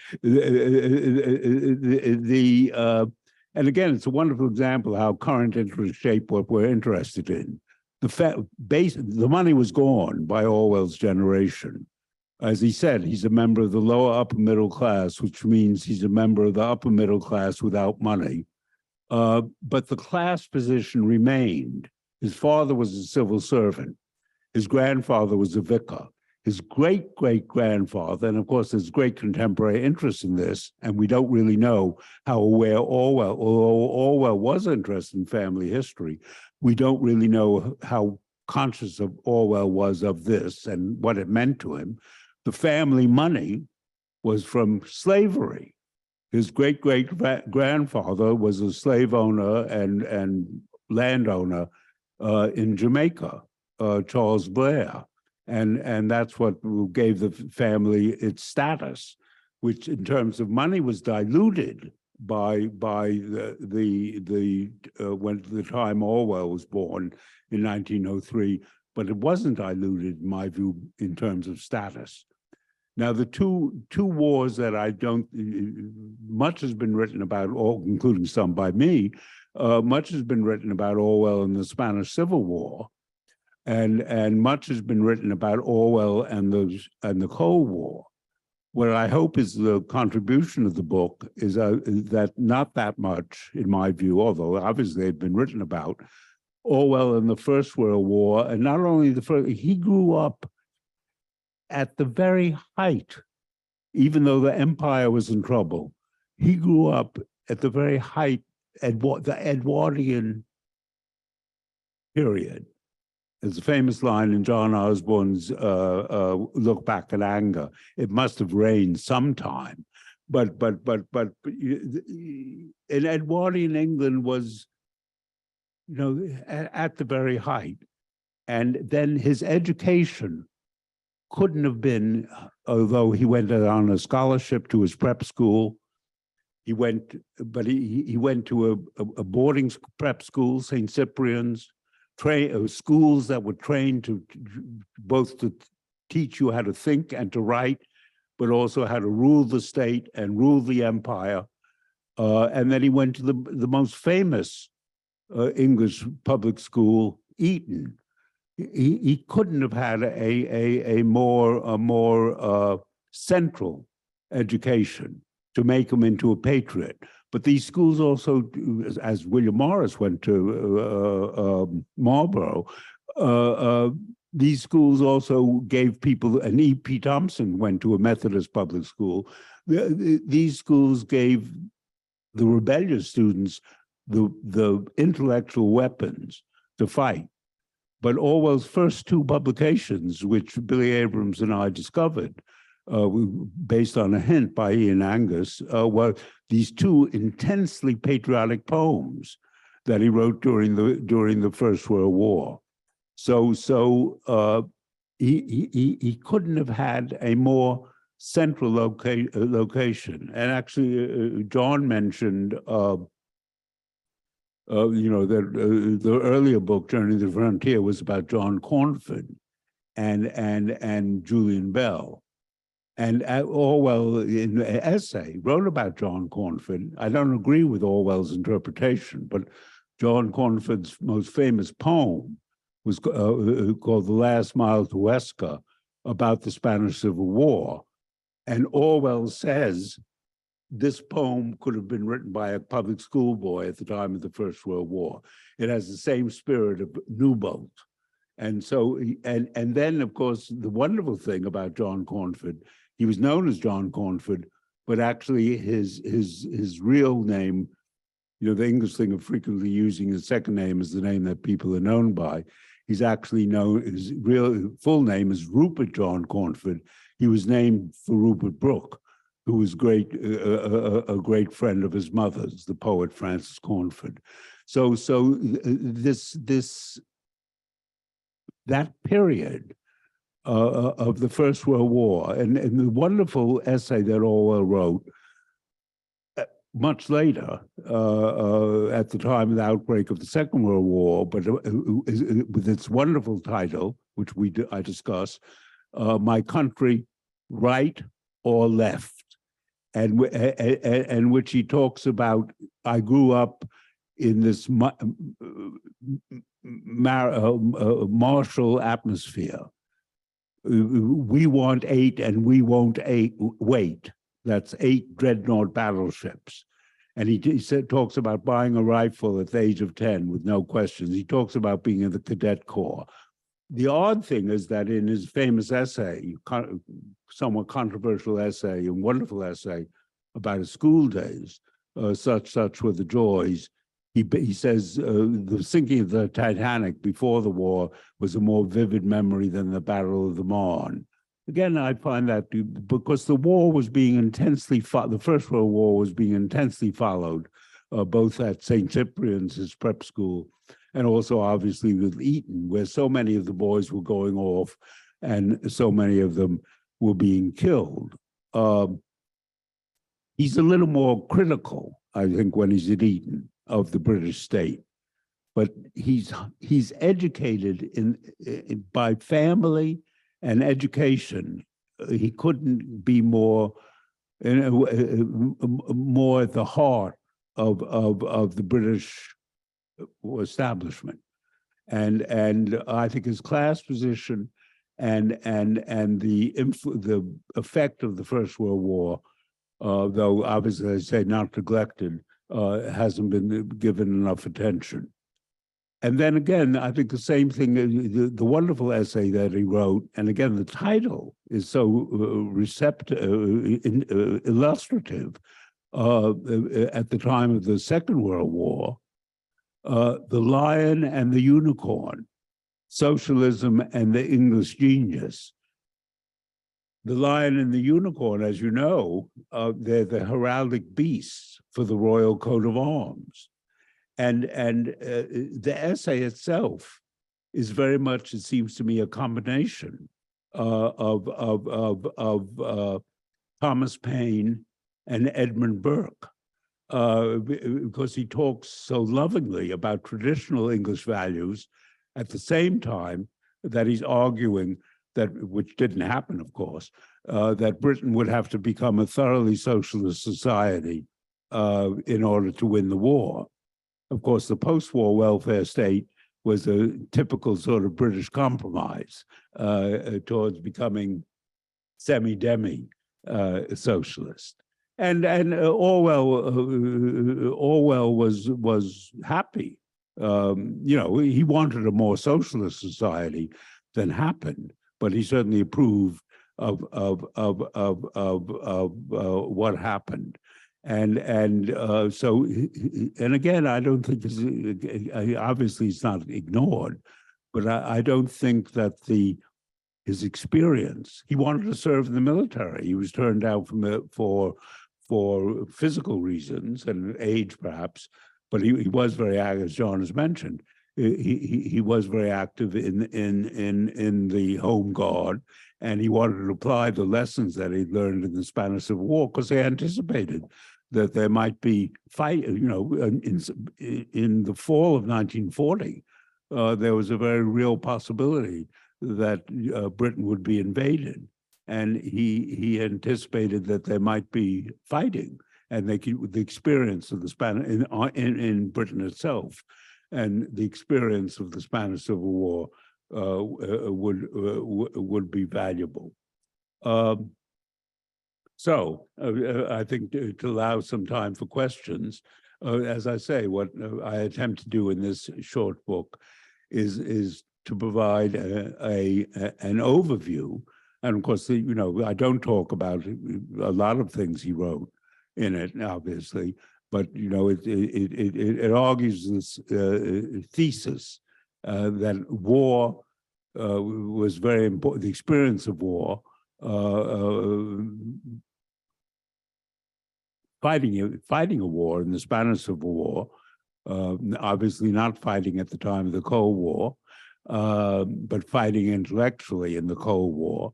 D: again, it's a wonderful example how current interests shape what we're interested in. The money was gone by Orwell's generation. As he said, he's a member of the lower upper middle class, which means he's a member of the upper middle class without money. But the class position remained. His father was a civil servant. His grandfather was a vicar. His great-great-grandfather, and of course there's great contemporary interest in this, and we don't really know how aware Orwell, although Orwell was interested in family history, we don't really know how conscious of Orwell was of this and what it meant to him. The family money was from slavery. His great-great-grandfather was a slave owner and landowner in Jamaica, Charles Blair. And that's what gave the family its status, which in terms of money was diluted by when the time Orwell was born in 1903, but it wasn't diluted, in my view, in terms of status. Now, the two wars that I don't, much has been written about, including some by me, much has been written about Orwell and the Spanish Civil War, and much has been written about Orwell and the Cold War. What I hope is the contribution of the book is that not that much, in my view, although obviously they've been written about, Orwell and the First World War, and not only the first, he grew up at the very height, even though the empire was in trouble, he grew up at the very height, the Edwardian period. There's a famous line in John Osborne's Look Back at Anger. It must have rained sometime, but in Edwardian England was, at the very height. And then his education couldn't have been, although he went on a scholarship to his prep school, he went to a boarding prep school, St. Cyprian's, schools that were trained to both to teach you how to think and to write, but also how to rule the state and rule the empire. And then he went to the most famous English public school, Eton. He couldn't have had a more central education to make him into a patriot. But these schools also, as William Morris went to Marlborough, these schools also gave people, and E.P. Thompson went to a Methodist public school. These schools gave the rebellious students the intellectual weapons to fight. But Orwell's first two publications, which Billy Abrams and I discovered, based on a hint by Ian Angus, were these two intensely patriotic poems that he wrote during the First World War. He couldn't have had a more central location. And actually, John mentioned, that the earlier book, Journey to the Frontier, was about John Cornford and Julian Bell. And Orwell, in an essay, wrote about John Cornford. I don't agree with Orwell's interpretation, but John Cornford's most famous poem was called The Last Mile to Huesca, about the Spanish Civil War. And Orwell says this poem could have been written by a public school boy at the time of the First World War. It has the same spirit of Newbold. And so, and then, of course, the wonderful thing about John Cornford, he was known as John Cornford, but actually his real name, the English thing of frequently using his second name as the name that people are known by, he's actually known, his real full name is Rupert John Cornford. He was named for Rupert Brooke, who was a great friend of his mother's, the poet Francis Cornford. So that period of the First World War, and the wonderful essay that Orwell wrote much later, at the time of the outbreak of the Second World War, but with its wonderful title, which I discuss, My Country, Right or Left, and which he talks about, I grew up in this martial atmosphere. We want 8 and we won't wait. That's 8 dreadnought battleships. And he talks about buying a rifle at the age of 10 with no questions. He talks about being in the cadet corps. The odd thing is that in his famous essay, somewhat controversial essay and wonderful essay about his school days, such were the joys, he says the sinking of the Titanic before the war was a more vivid memory than the Battle of the Marne. Again, I find that because the war was being the First World War was being intensely followed, both at St. Cyprian's, his prep school, and also obviously with Eton, where so many of the boys were going off and so many of them were being killed. He's a little more critical, I think, when he's at Eton of the British state, but he's educated by family and education. He couldn't be more at the heart of the British establishment, and I think his class position and the effect of the First World War, though obviously I say not neglected, hasn't been given enough attention. And then again, I think the same thing, the wonderful essay that he wrote, and again, the title is so illustrative at the time of the Second World War, The Lion and the Unicorn, Socialism and the English Genius. The lion and the unicorn, as you know, they're the heraldic beasts for the royal coat of arms. And the essay itself is very much, it seems to me, a combination of Thomas Paine and Edmund Burke, because he talks so lovingly about traditional English values at the same time that he's arguing that, which didn't happen, of course, that Britain would have to become a thoroughly socialist society in order to win the war. Of course, the post-war welfare state was a typical sort of British compromise towards becoming semi-demi socialist. And Orwell was happy. He wanted a more socialist society than happened, but he certainly approved of what happened. And again, I don't think obviously it's not ignored, but I don't think that his experience. He wanted to serve in the military. He was turned down for physical reasons and age, perhaps, but he was very, as John has mentioned, he was very active in the Home Guard, and he wanted to apply the lessons that he'd learned in the Spanish Civil War because they anticipated that there might be fight. In the fall of 1940, there was a very real possibility that Britain would be invaded, and he anticipated that there might be fighting, and the experience of the Spanish in Britain itself, and the experience of the Spanish Civil War would be valuable. So I think to allow some time for questions, as I say, what I attempt to do in this short book is to provide an overview. And of course, I don't talk about a lot of things he wrote in it, obviously, but it argues this thesis that war was very important. The experience of war, fighting a war in the Spanish Civil War, obviously not fighting at the time of the Cold War, but fighting intellectually in the Cold War,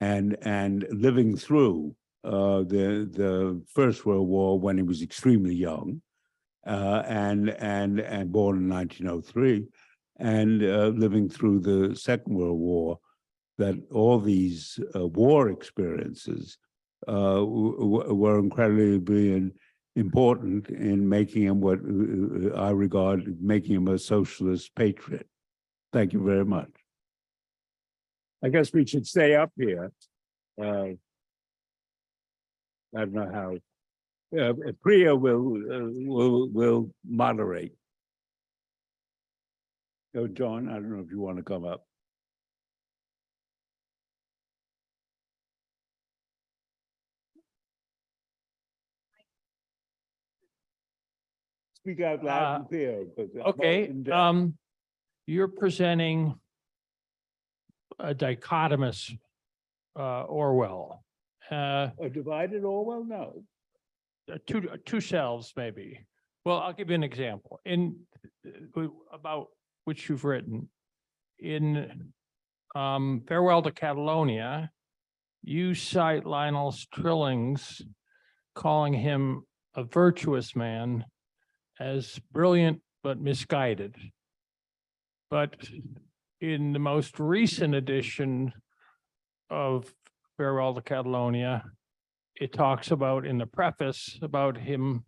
D: and living through the First World War when he was extremely young, and born in 1903, and living through the Second World War. That all these war experiences were incredibly important in making him what I regard making him a socialist patriot. Thank you very much. I guess we should stay up here. I don't know how. Priya will moderate. So John, I don't know if you want to come up. Speak out loud and clear.
E: Okay, you're presenting a dichotomous Orwell.
D: A divided Orwell? No.
E: Two selves, maybe. Well, I'll give you an example. About which you've written. In Farewell to Catalonia, you cite Lionel Strilling's calling him a virtuous man as brilliant but misguided. But in the most recent edition of Farewell to Catalonia, it talks about in the preface about him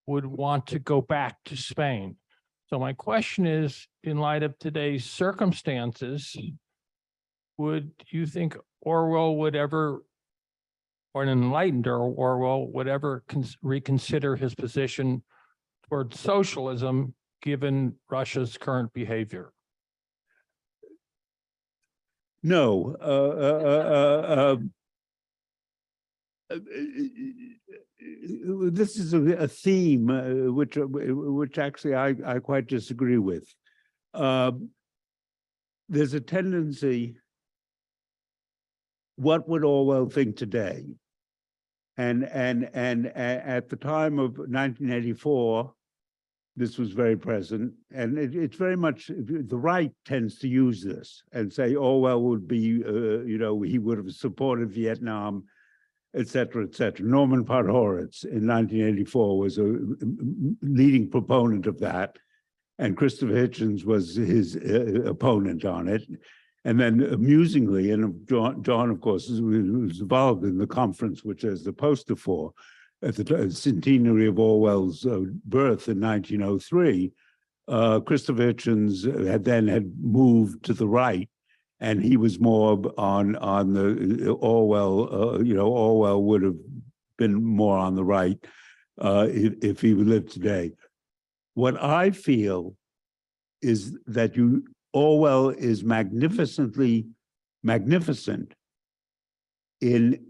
E: would want to go back to Spain. So my question is, in light of today's circumstances, would you think Orwell would ever, or an enlightened Orwell would ever reconsider his position toward socialism given Russia's current behavior?
D: No. This is a theme which actually I quite disagree with. There's a tendency. What would Orwell think today? And at the time of 1984, this was very present, and it's very much the right tends to use this and say Orwell would be, he would have supported Vietnam, et cetera, et cetera. Norman Podhoretz in 1984 was a leading proponent of that, and Christopher Hitchens was his opponent on it. And then amusingly, and John, of course, was involved in the conference, which is the poster for, at the centenary of Orwell's birth in 1903, Christopher Hitchens had moved to the right, and he was more on the Orwell. Orwell would have been more on the right if he lived today. What I feel is that Orwell is magnificent in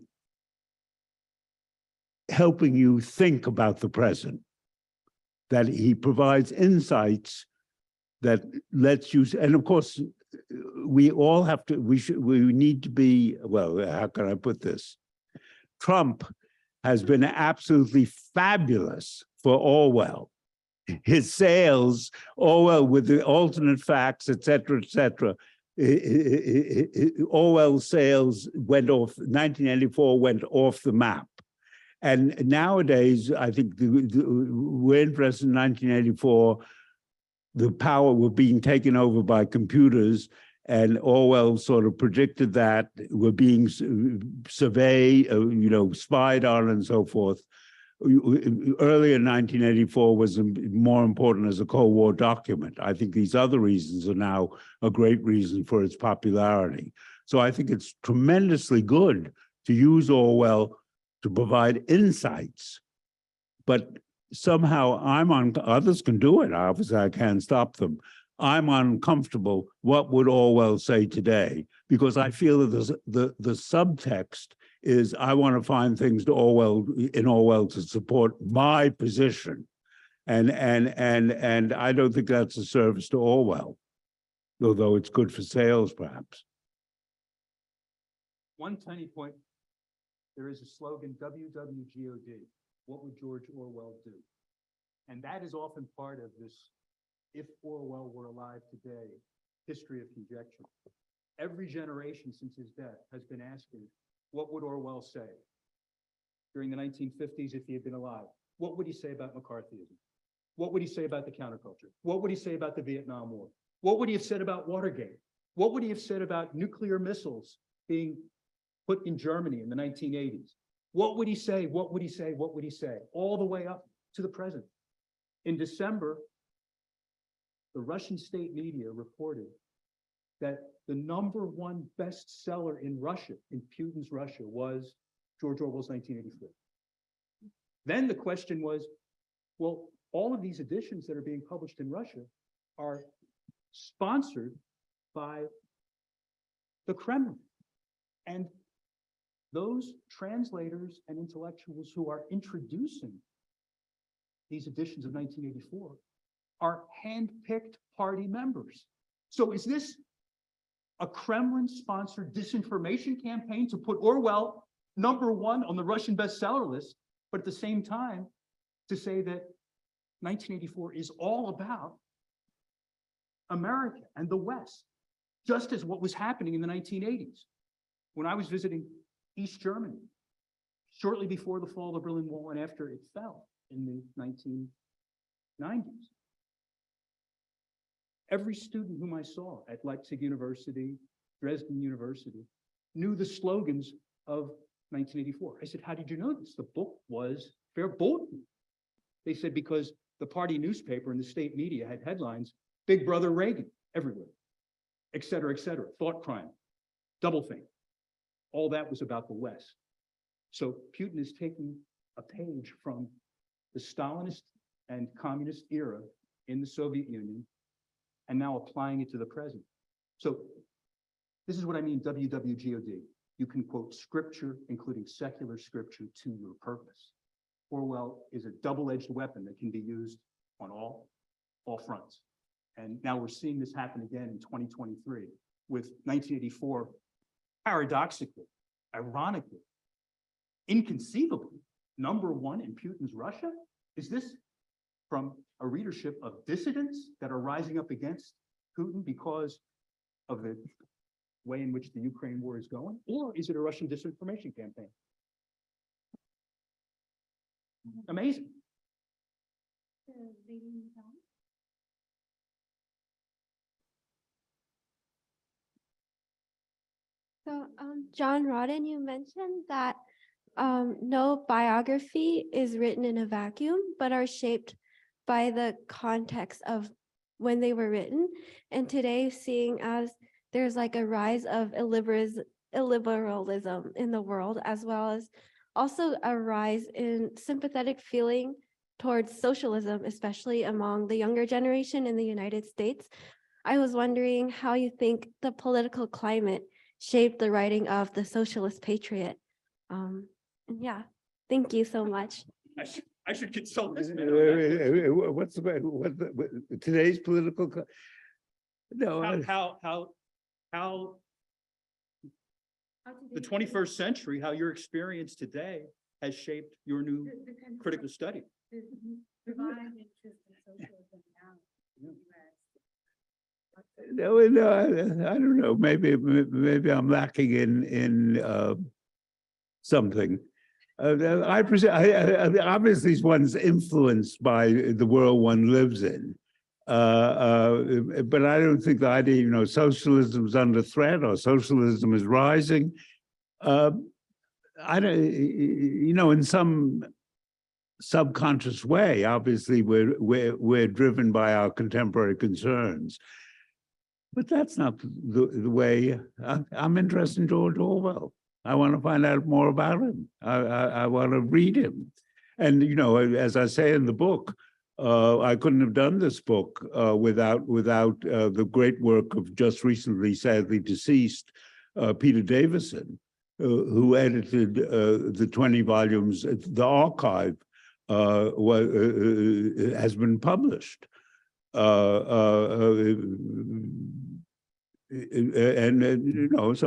D: helping you think about the present, that he provides insights that lets you, and of course, we need to be, well, how can I put this? Trump has been absolutely fabulous for Orwell. his sales, Orwell with the alternate facts, et cetera, Orwell's sales went off, 1984 went off the map. And nowadays, I think we're interested in 1984, the power were being taken over by computers, and Orwell sort of predicted that we're being surveyed, spied on and so forth. Earlier 1984 was more important as a Cold War document. I think these other reasons are now a great reason for its popularity. So I think it's tremendously good to use Orwell to provide insights, but somehow others can do it. Obviously, I can't stop them. I'm uncomfortable. What would Orwell say today? Because I feel that the subtext is I want to find things in Orwell to support my position. And I don't think that's a service to Orwell, although it's good for sales, perhaps.
C: One tiny point. There is a slogan, WWGOD. What would George Orwell do? And that is often part of this, if Orwell were alive today, history of conjecture. Every generation since his death has been asking, what would Orwell say during the 1950s if he had been alive? What would he say about McCarthyism? What would he say about the counterculture? What would he say about the Vietnam War? What would he have said about Watergate? What would he have said about nuclear missiles being put in Germany in the 1980s? What would he say? What would he say? What would he say? All the way up to the present. In December, the Russian state media reported that the #1 bestseller in Russia, in Putin's Russia, was George Orwell's 1984. Then the question was, well, all of these editions that are being published in Russia are sponsored by the Kremlin. And those translators and intellectuals who are introducing these editions of 1984 are hand-picked party members. So is this a Kremlin-sponsored disinformation campaign to put Orwell #1 on the Russian bestseller list, but at the same time to say that 1984 is all about America and the West, just as what was happening in the 1980s? When I was visiting East Germany, shortly before the fall of the Berlin Wall and after it fell in the 1990s, every student whom I saw at Leipzig University, Dresden University, knew the slogans of 1984. I said, how did you know this? The book was verboten. They said, because the party newspaper and the state media had headlines, Big Brother Reagan everywhere, et cetera, thought crime, doublethink. All that was about the West. So Putin is taking a page from the Stalinist and communist era in the Soviet Union and now applying it to the present. So this is what I mean, WWGOD. You can quote scripture, including secular scripture, to your purpose. Orwell is a double-edged weapon that can be used on all fronts. And now we're seeing this happen again in 2023 with 1984, paradoxically, ironically, inconceivably, #1 in Putin's Russia? Is this from a readership of dissidents that are rising up against Putin because of the way in which the Ukraine war is going? Or is it a Russian disinformation campaign? Amazing.
F: So, John Rodden, you mentioned that no biography is written in a vacuum, but are shaped by the context of when they were written. And today, seeing as there's like a rise of illiberalism in the world, as well as also a rise in sympathetic feeling towards socialism, especially among the younger generation in the United States. I was wondering how you think the political climate shaped the writing of The Socialist Patriot. And yeah, thank you so much.
A: I should consult this.
D: What's today's political? No,
A: How the 21st century, how your experience today has shaped your new critical study.
D: No, I don't know, maybe I'm lacking in something. I present, obviously one's influenced by the world one lives in. But I don't think the idea, socialism is under threat or socialism is rising. I don't, in some subconscious way, obviously we're driven by our contemporary concerns. But that's not the way. I'm interested in George Orwell. I want to find out more about him. I want to read him. And, as I say in the book, I couldn't have done this book without the great work of just recently, sadly deceased, Peter Davison, who edited the 20 volumes. The archive has been published. So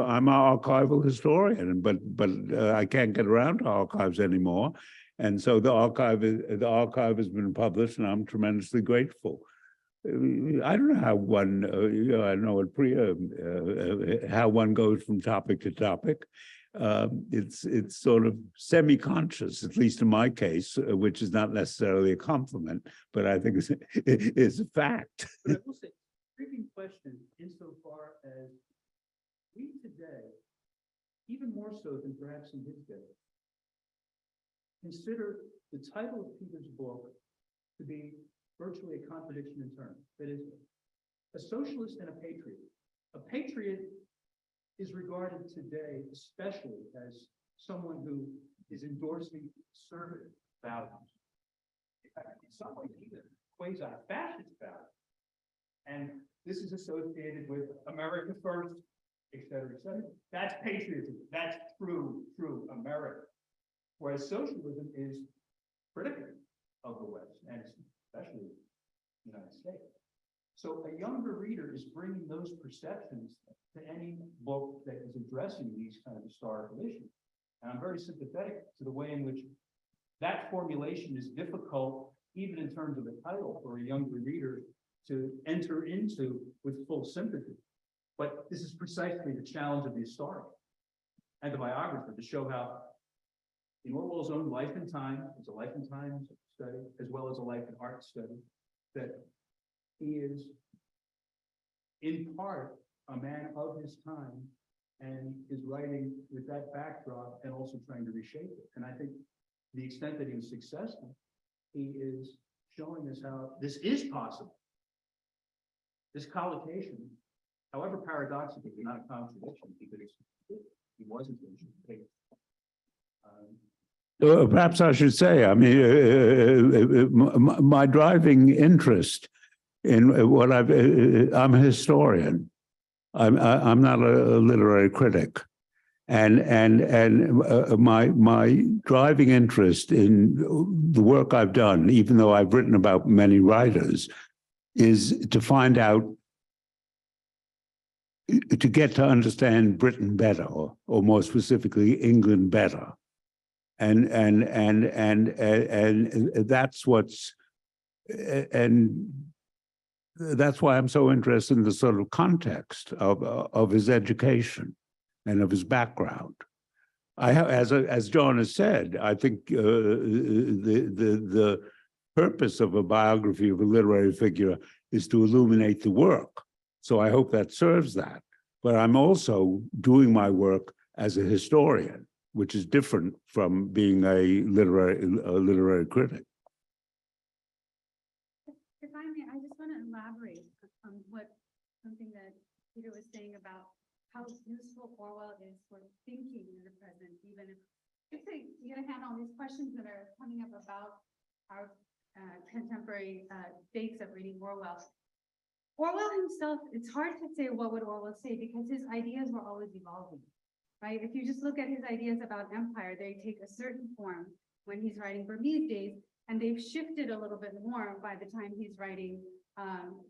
D: I'm an archival historian, but I can't get around to archives anymore, and so the archive has been published, and I'm tremendously grateful. I don't know how one, I know what Priya, how one goes from topic to topic. It's sort of semi-conscious, at least in my case, which is not necessarily a compliment, but I think it's a fact.
C: But I will say, intriguing question insofar as we today, even more so than perhaps in his day, consider the title of Peter's book to be virtually a contradiction in terms. That is, a socialist and a patriot. A patriot is regarded today, especially as someone who is endorsing conservative values. In fact, in some ways, even quasi-fascist values. And this is associated with America first, et cetera, et cetera. That's patriotism. That's true America. Whereas socialism is critical of the West, and especially the United States. So a younger reader is bringing those perceptions to any book that is addressing these kind of historical issues. And I'm very sympathetic to the way in which that formulation is difficult, even in terms of the title, for a younger reader to enter into with full sympathy. But this is precisely the challenge of the historian and the biographer, to show how in Orwell's own Life and Time, it's a life and time study, as well as a life and art study, that he is in part a man of his time and is writing with that backdrop and also trying to reshape it. And I think to the extent that he was successful, he is showing us how this is possible. This collocation, however paradoxical, is not a contradiction, because he wasn't in.
D: Perhaps I should say, I mean, my driving interest in what I'm a historian. I'm not a literary critic, and my driving interest in the work I've done, even though I've written about many writers, is to find out, to get to understand Britain better, or more specifically England better. And that's that's why I'm so interested in the sort of context of his education and of his background. As John has said, I think the purpose of a biography of a literary figure is to illuminate the work. So I hope that serves that. But I'm also doing my work as a historian, which is different from being a literary critic.
B: If I may, I just want to elaborate on something that Peter was saying about how useful Orwell is for thinking in the present, even if you get a hand on these questions that are coming up about our contemporary dates of reading Orwell. Orwell himself, it's hard to say what would Orwell say, because his ideas were always evolving, right? If you just look at his ideas about empire, they take a certain form when he's writing Burmese Days, and they've shifted a little bit more by the time he's writing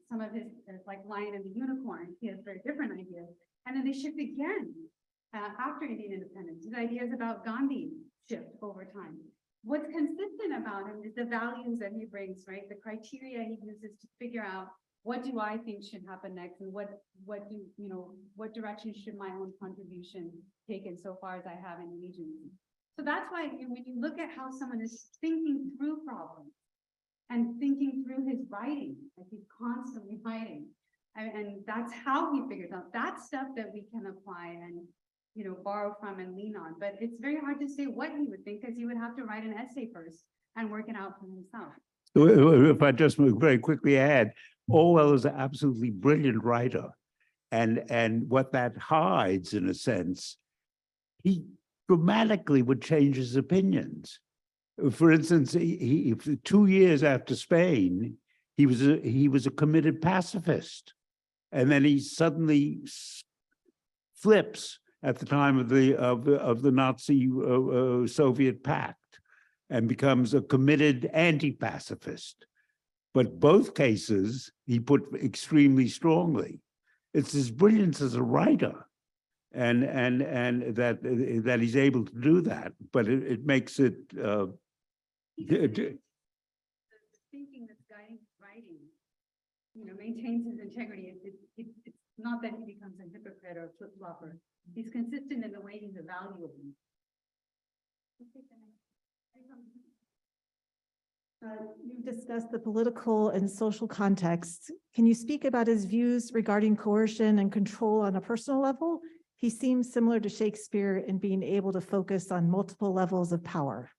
B: some of his, like Lion and the Unicorn. He has very different ideas. And then they shift again after Indian independence. His ideas about Gandhi shift over time. what's consistent about him is the values that he brings, right? The criteria he uses to figure out what do I think should happen next, and what direction should my own contribution take insofar as I have any agency. So that's why when you look at how someone is thinking through problems and thinking through his writing, like he's constantly writing, and that's how he figures out, that's stuff that we can apply and, borrow from and lean on. But it's very hard to say what he would think, because he would have to write an essay first and work it out for himself.
D: If I just very quickly add, Orwell is an absolutely brilliant writer. And what that hides, in a sense, he dramatically would change his opinions. For instance, he 2 years after Spain, he was a committed pacifist. And then he suddenly flips at the time of the Nazi Soviet pact and becomes a committed anti-pacifist. But both cases he put extremely strongly. It's his brilliance as a writer, and that he's able to do that. But it makes it.
B: The thinking that's guiding his writing, maintains his integrity. It's not that he becomes a hypocrite or a flip-flopper. He's consistent in the way he's evaluating.
G: You've discussed the political and social context. Can you speak about his views regarding coercion and control on a personal level? He seems similar to Shakespeare in being able to focus on multiple levels of power.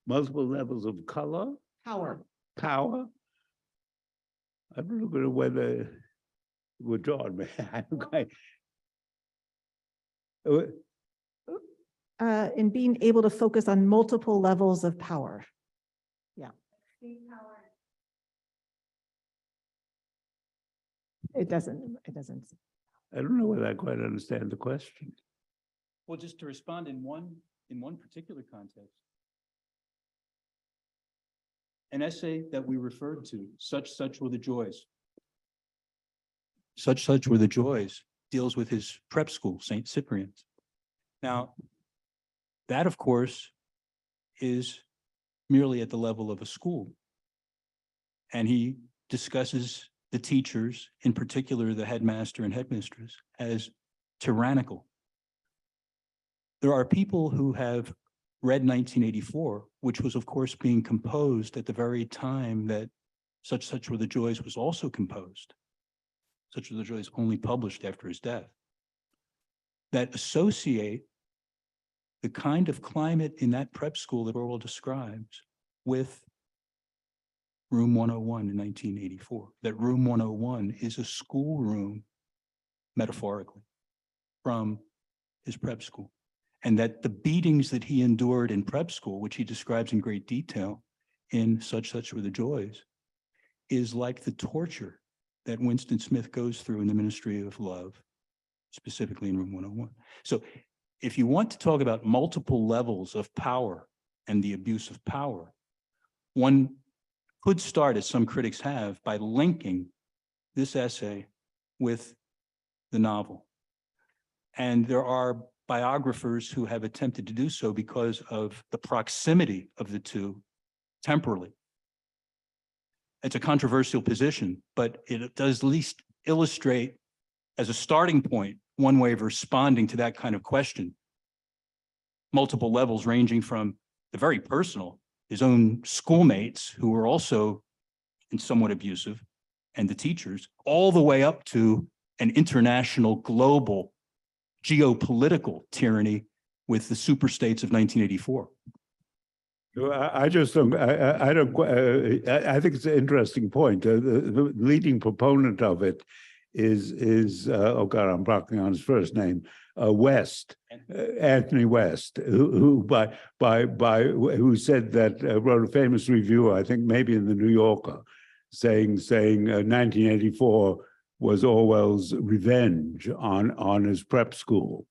D: Multiple levels of color?
G: Power.
D: Power? I don't know whether we're John.
G: In being able to focus on multiple levels of power. Yeah. It doesn't.
D: I don't know whether I quite understand the question.
C: Well, just to respond in one particular context. An essay that we referred to, Such Were the Joys. Such Were the Joys deals with his prep school, St. Cyprian's. Now, that, of course, is merely at the level of a school. And he discusses the teachers, in particular the headmaster and headmistress, as tyrannical. There are people who have read 1984, which was, of course, being composed at the very time that Such Were the Joys was also composed. Such Were the Joys only published after his death, that associate the kind of climate in that prep school that Orwell describes with Room 101 in 1984. That Room 101 is a schoolroom, metaphorically, from his prep school. And that the beatings that he endured in prep school, which he describes in great detail in Such Were the Joys, is like the torture that Winston Smith goes through in the Ministry of Love, specifically in Room 101. So if you want to talk about multiple levels of power and the abuse of power, one could start, as some critics have, by linking this essay with the novel. And there are biographers who have attempted to do so because of the proximity of the two temporally. It's a controversial position, but it does at least illustrate, as a starting point, one way of responding to that kind of question. Multiple levels ranging from the very personal, his own schoolmates who were also somewhat abusive, and the teachers, all the way up to an international, global, geopolitical tyranny with the superstates of 1984.
D: I just don't. I think it's an interesting point. The leading proponent of it is oh God, I'm blocking on his first name. West, Anthony West, who said that wrote a famous review, I think maybe in the New Yorker, saying 1984 was Orwell's revenge on his prep school.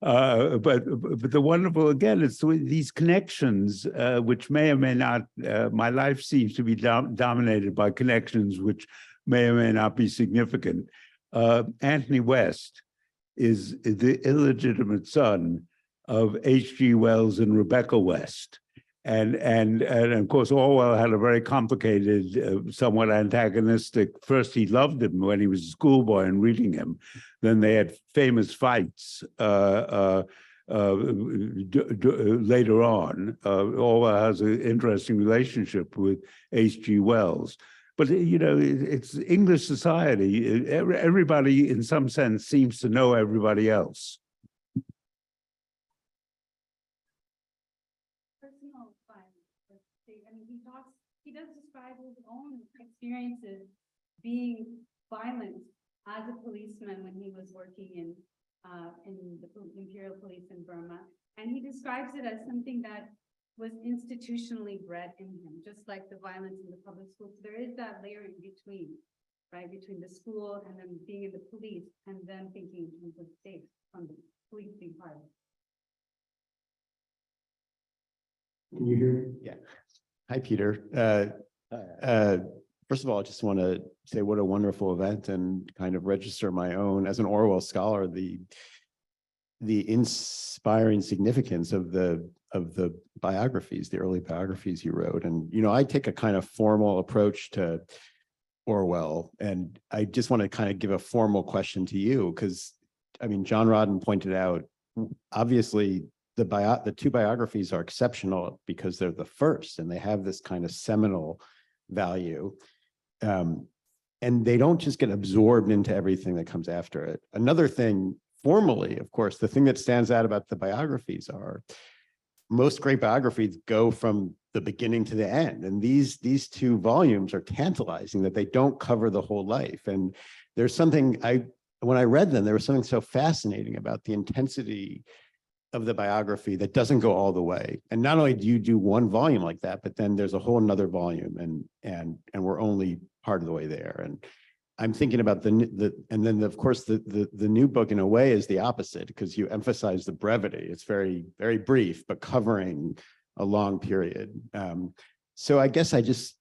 D: But the wonderful, again, it's these connections, which may or may not, my life seems to be dominated by connections which may or may not be significant. Anthony West is the illegitimate son of H.G. Wells and Rebecca West. And of course, Orwell had a very complicated, somewhat antagonistic. First, he loved him when he was a schoolboy and reading him. Then they had famous fights later on. Orwell has an interesting relationship with H.G. Wells. But, you know, it's English society. Everybody, in some sense, seems to know everybody else.
B: Personal violence. I mean, he does describe his own experiences being violent as a policeman when he was working in the Imperial Police in Burma. And he describes it as something that was institutionally bred in him, just like the violence in the public schools. There is that layer in between, right? Between the school and then being in the police and then thinking in terms of state from the police being part of it.
H: Can you hear me? Yeah. Hi, Peter. First of all, I just want to say what a wonderful event and kind of register my own, as an Orwell scholar, the inspiring significance of the biographies, the early biographies you wrote. And, you know, I take a kind of formal approach to Orwell, and I just want to kind of give a formal question to you, because, I mean, John Rodden pointed out, obviously, the two biographies are exceptional because they're the first and they have this kind of seminal value. And they don't just get absorbed into everything that comes after it. Another thing, formally, of course, the thing that stands out about the biographies are most great biographies go from the beginning to the end. And these two volumes are tantalizing that they don't cover the whole life. And there's something, when I read them, there was something so fascinating about the intensity of the biography that doesn't go all the way. And not only do you do one volume like that, but then there's a whole nother volume, and we're only part of the way there. And I'm thinking about and then of course the new book in a way is the opposite, because you emphasize the brevity. It's very, very brief, but covering a long period. So I guess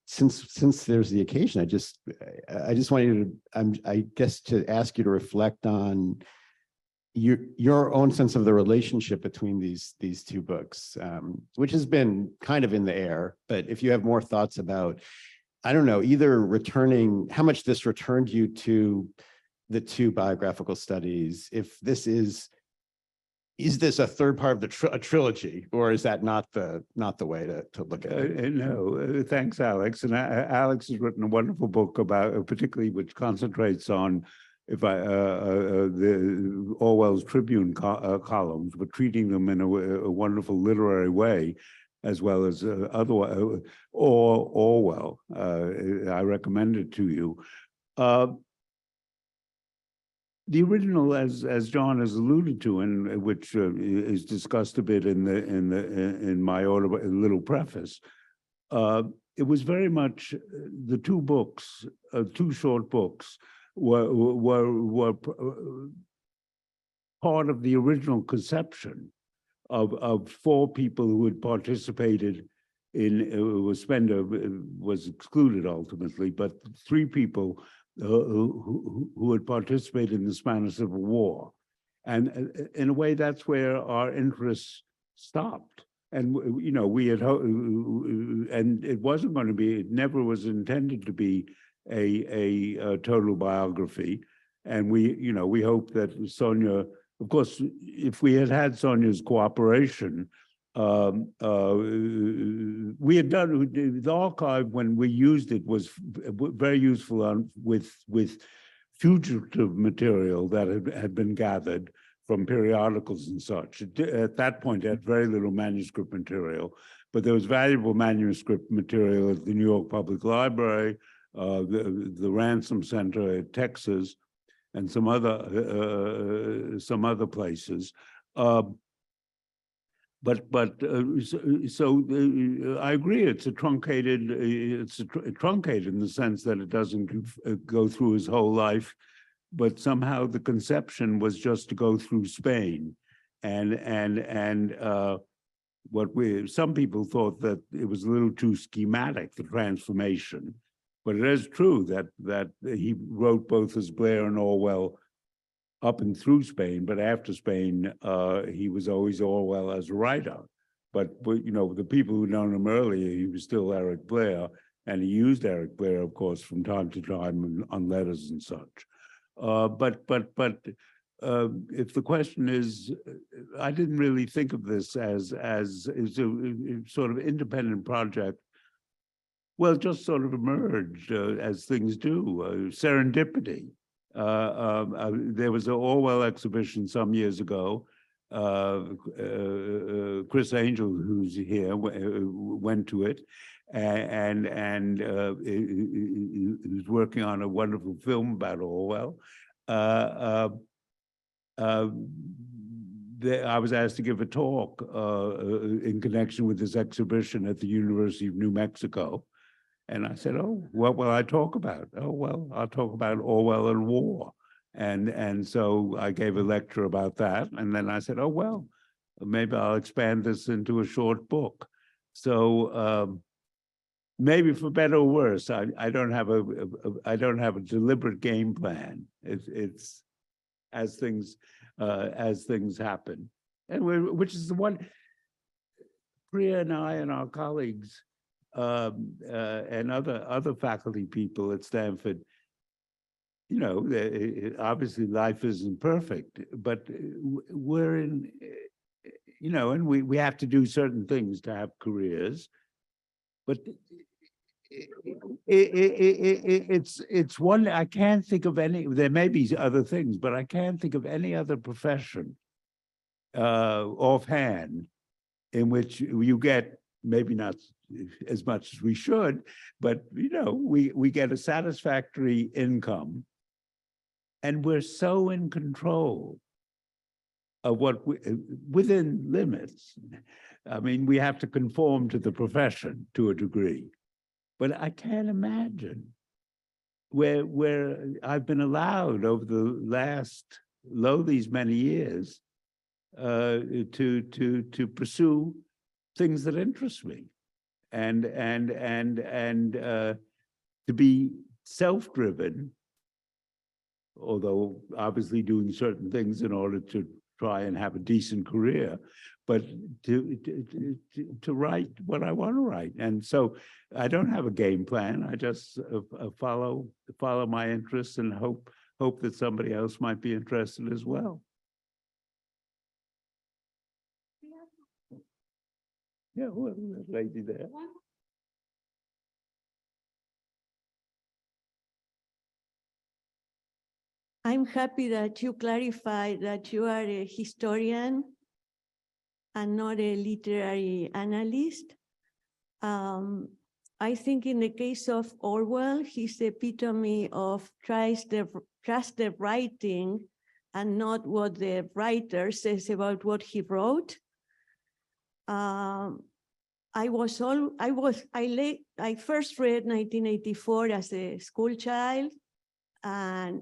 H: since there's the occasion, I just want you to, I guess, to ask you to reflect on your own sense of the relationship between these two books, which has been kind of in the air. But if you have more thoughts about, I don't know, either returning, how much this returned you to the two biographical studies, if this is this a third part of a trilogy, or is that not the way to look at it?
D: No, thanks, Alex. And Alex has written a wonderful book about, particularly which concentrates on the Orwell's Tribune columns, but treating them in a wonderful literary way, as well as otherwise, or Orwell. I recommend it to you. The original, as John has alluded to, and which is discussed a bit in my little preface, it was very much the two books, two short books, were part of the original conception of four people who had participated in, Spender was excluded ultimately, but three people who had participated in the Spanish Civil War. And in a way, that's where our interests stopped. And, you know, we had, and it wasn't going to be, it never was intended to be a total biography. And we hope that Sonia, of course, if we had Sonia's cooperation, we had done, the archive when we used it was very useful with fugitive material that had been gathered from periodicals and such. At that point, it had very little manuscript material, but there was valuable manuscript material at the New York Public Library, the Ransom Center at Texas, and some other places. But I agree. It's truncated in the sense that it doesn't go through his whole life, but somehow the conception was just to go through Spain, and some people thought that it was a little too schematic, the transformation. But it is true that he wrote both as Blair and Orwell up and through Spain, but after Spain, he was always Orwell as a writer. But you know, the people who known him earlier, he was still Eric Blair, and he used Eric Blair, of course, from time to time on letters and such. But if the question is, I didn't really think of this as a sort of independent project. Well, it just sort of emerged as things do, serendipity. There was an Orwell exhibition some years ago. Chris Angel, who's here, went to it, and he was working on a wonderful film about Orwell. I was asked to give a talk in connection with this exhibition at the University of New Mexico. And I said, oh, what will I talk about? Oh, well, I'll talk about Orwell and war. And so I gave a lecture about that. And then I said, oh, well, maybe I'll expand this into a short book. So maybe for better or worse, I don't have a deliberate game plan. It's as things happen. And which is the one, Priya and I and our colleagues and other faculty people at Stanford, you know, obviously life isn't perfect, but we're in, you know, and we have to do certain things to have careers, but it's one, I can't think of any, there may be other things, but I can't think of any other profession offhand in which you get, maybe not as much as we should, but you know, we get a satisfactory income, and we're so in control of what within limits. I mean, we have to conform to the profession to a degree, but I can't imagine where I've been allowed over the last, these many years to pursue things that interest me, and to be self-driven, although obviously doing certain things in order to try and have a decent career, but to write what I want to write. And so I don't have a game plan. I just follow my interests and hope that somebody else might be interested as well. Yeah, well, that lady there.
I: I'm happy that you clarified that you are a historian and not a literary analyst. I think in the case of Orwell, he's the epitome of trust the writing and not what the writer says about what he wrote. I first read 1984 as a school child, and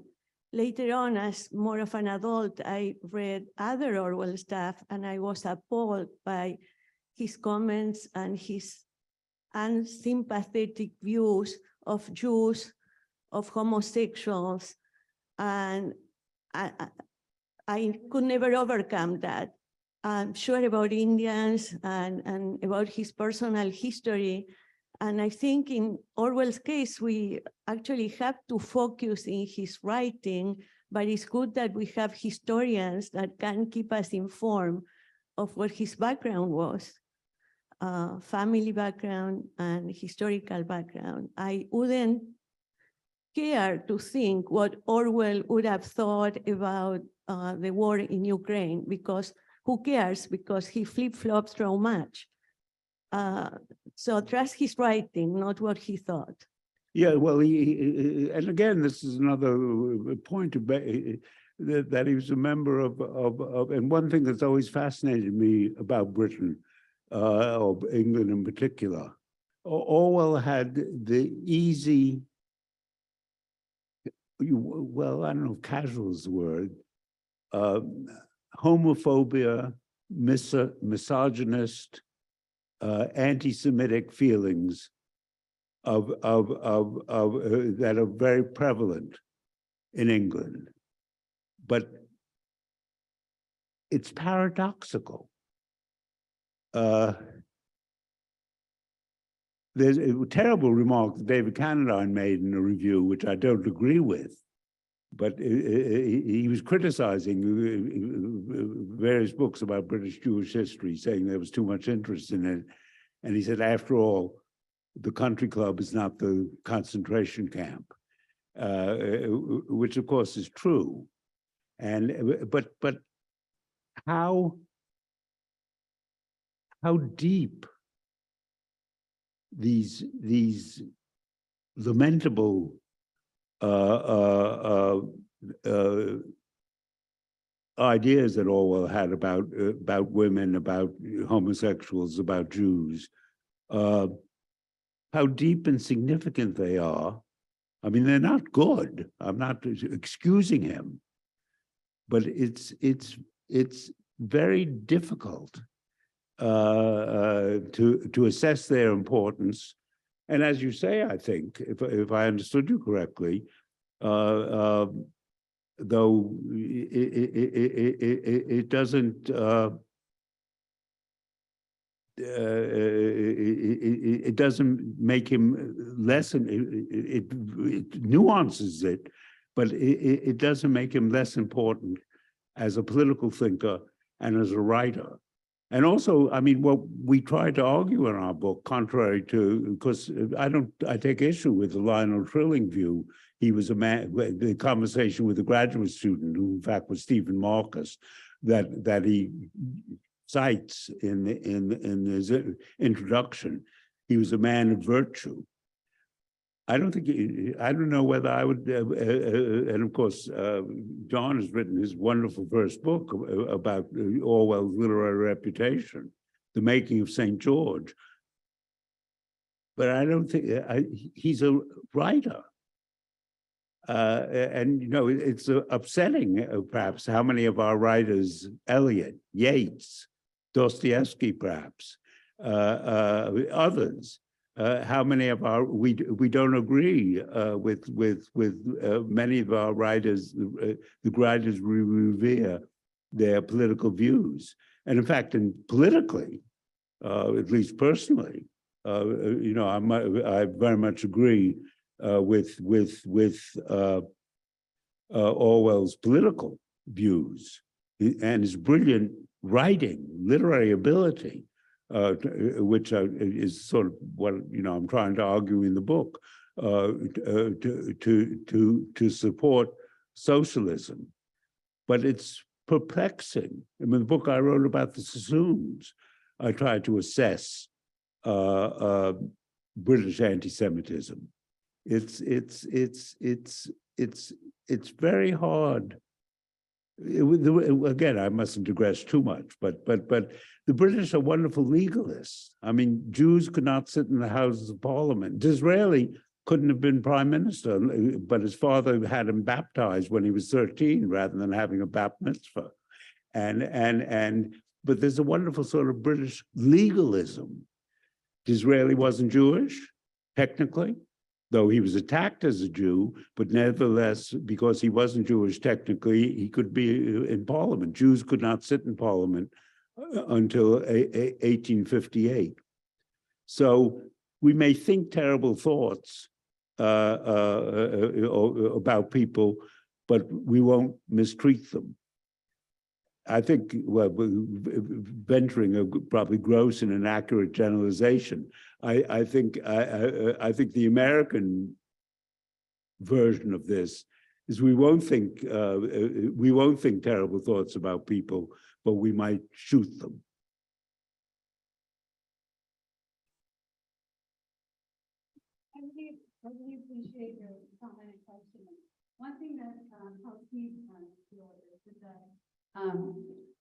I: later on, as more of an adult, I read other Orwell stuff, and I was appalled by his comments and his unsympathetic views of Jews, of homosexuals, and I could never overcome that. I'm sure about Indians and about his personal history. And I think in Orwell's case, we actually have to focus in his writing, but it's good that we have historians that can keep us informed of what his background was, family background and historical background. I wouldn't care to think what Orwell would have thought about the war in Ukraine, because who cares? Because he flip-flops so much. So trust his writing, not what he thought.
D: Yeah, well, and again, this is another point that he was a member of, and one thing that's always fascinated me about Britain, or England in particular, Orwell had the easy, well, I don't know if casual is the word, homophobia, misogynist, anti-Semitic feelings that are very prevalent in England. But it's paradoxical. There's a terrible remark that David Cannadine made in a review, which I don't agree with, but he was criticizing various books about British Jewish history, saying there was too much interest in it. And he said, after all, the country club is not the concentration camp, which of course is true. And but how deep these lamentable ideas that Orwell had about women, about homosexuals, about Jews, how deep and significant they are. I mean, they're not good. I'm not excusing him, but it's very difficult to assess their importance. And as you say, I think, if I understood you correctly, though it doesn't it doesn't make him less, it nuances it, but it doesn't make him less important as a political thinker and as a writer. And also, I mean, what we try to argue in our book, contrary to, because I take issue with the Lionel Trilling view. He was a man, the conversation with a graduate student, who in fact was Stephen Marcus, that he cites in his introduction. He was a man of virtue. I don't know whether I would, and of course, John has written his wonderful first book about Orwell's literary reputation, The Making of St. George. But I don't think, he's a writer. And, you know, it's upsetting, perhaps, how many of our writers, Eliot, Yeats, Dostoevsky, perhaps, others, how many of our we don't agree with many of our writers, the writers we revere their political views, and in fact, politically, at least personally, you know, I very much agree with Orwell's political views and his brilliant writing, literary ability. Which is sort of what, you know, I'm trying to argue in the book, to support socialism. But it's perplexing. I mean, the book I wrote about the Sassoons, I tried to assess British anti-Semitism. It's very hard. Again, I mustn't digress too much, but the British are wonderful legalists. I mean, Jews could not sit in the Houses of Parliament. Disraeli couldn't have been prime minister, but his father had him baptized when he was 13 rather than having a bat mitzvah. But there's a wonderful sort of British legalism. Disraeli wasn't Jewish, technically, though he was attacked as a Jew, but nevertheless, because he wasn't Jewish technically, he could be in Parliament. Jews could not sit in Parliament until 1858. So we may think terrible thoughts about people, but we won't mistreat them. I think, well, venturing a probably gross and inaccurate generalization, I think the American version of this is we won't think terrible thoughts about people, but we might shoot them.
B: I really appreciate your comment and question. One thing that helps me is that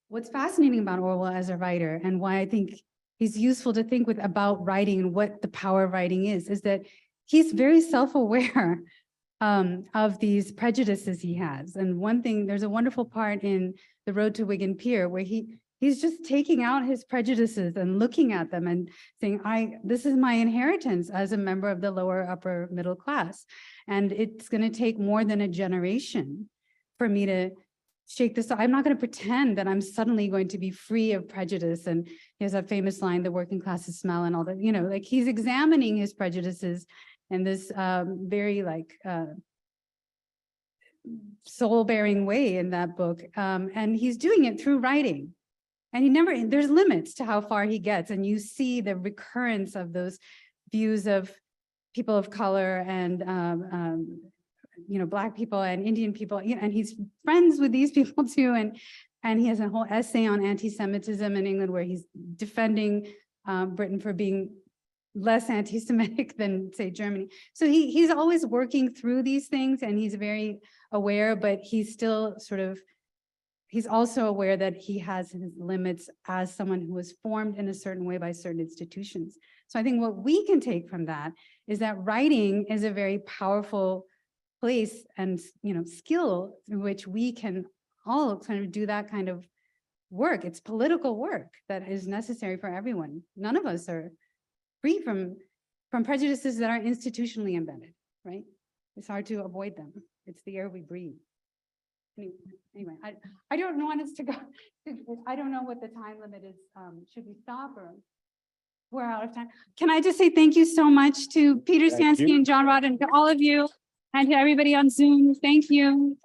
B: what's fascinating about Orwell as a writer, and why I think he's useful to think about writing and what the power of writing is that he's very self-aware of these prejudices he has. And one thing, there's a wonderful part in The Road to Wigan Pier where he's just taking out his prejudices and looking at them and saying, this is my inheritance as a member of the lower upper middle class. And it's going to take more than a generation for me to shake this. I'm not going to pretend that I'm suddenly going to be free of prejudice. And he has that famous line, the working classes smell and all that, you know, like he's examining his prejudices in this very like soul-bearing way in that book. And he's doing it through writing. And he never, there's limits to how far he gets. And you see the recurrence of those views of people of color and, you know, Black people and Indian people, you know, and he's friends with these people too. And he has a whole essay on anti-Semitism in England where he's defending Britain for being less anti-Semitic than, say, Germany. So he's always working through these things and he's very aware, but he's still sort of, he's also aware that he has his limits as someone who was formed in a certain way by certain institutions. So I think what we can take from that is that writing is a very powerful place and, you know, skill through which we can all kind of do that kind of work. It's political work that is necessary for everyone. None of us are free from prejudices that are institutionally embedded, right? It's hard to avoid them. It's the air we breathe. Anyway, I don't want us to go. I don't know what the time limit is. Should we stop or we're out of time? Can I just say thank you so much to Peter
D: Thank
B: Stansky
D: you.
B: and John Rod and to all of you and to everybody on Zoom. Thank you.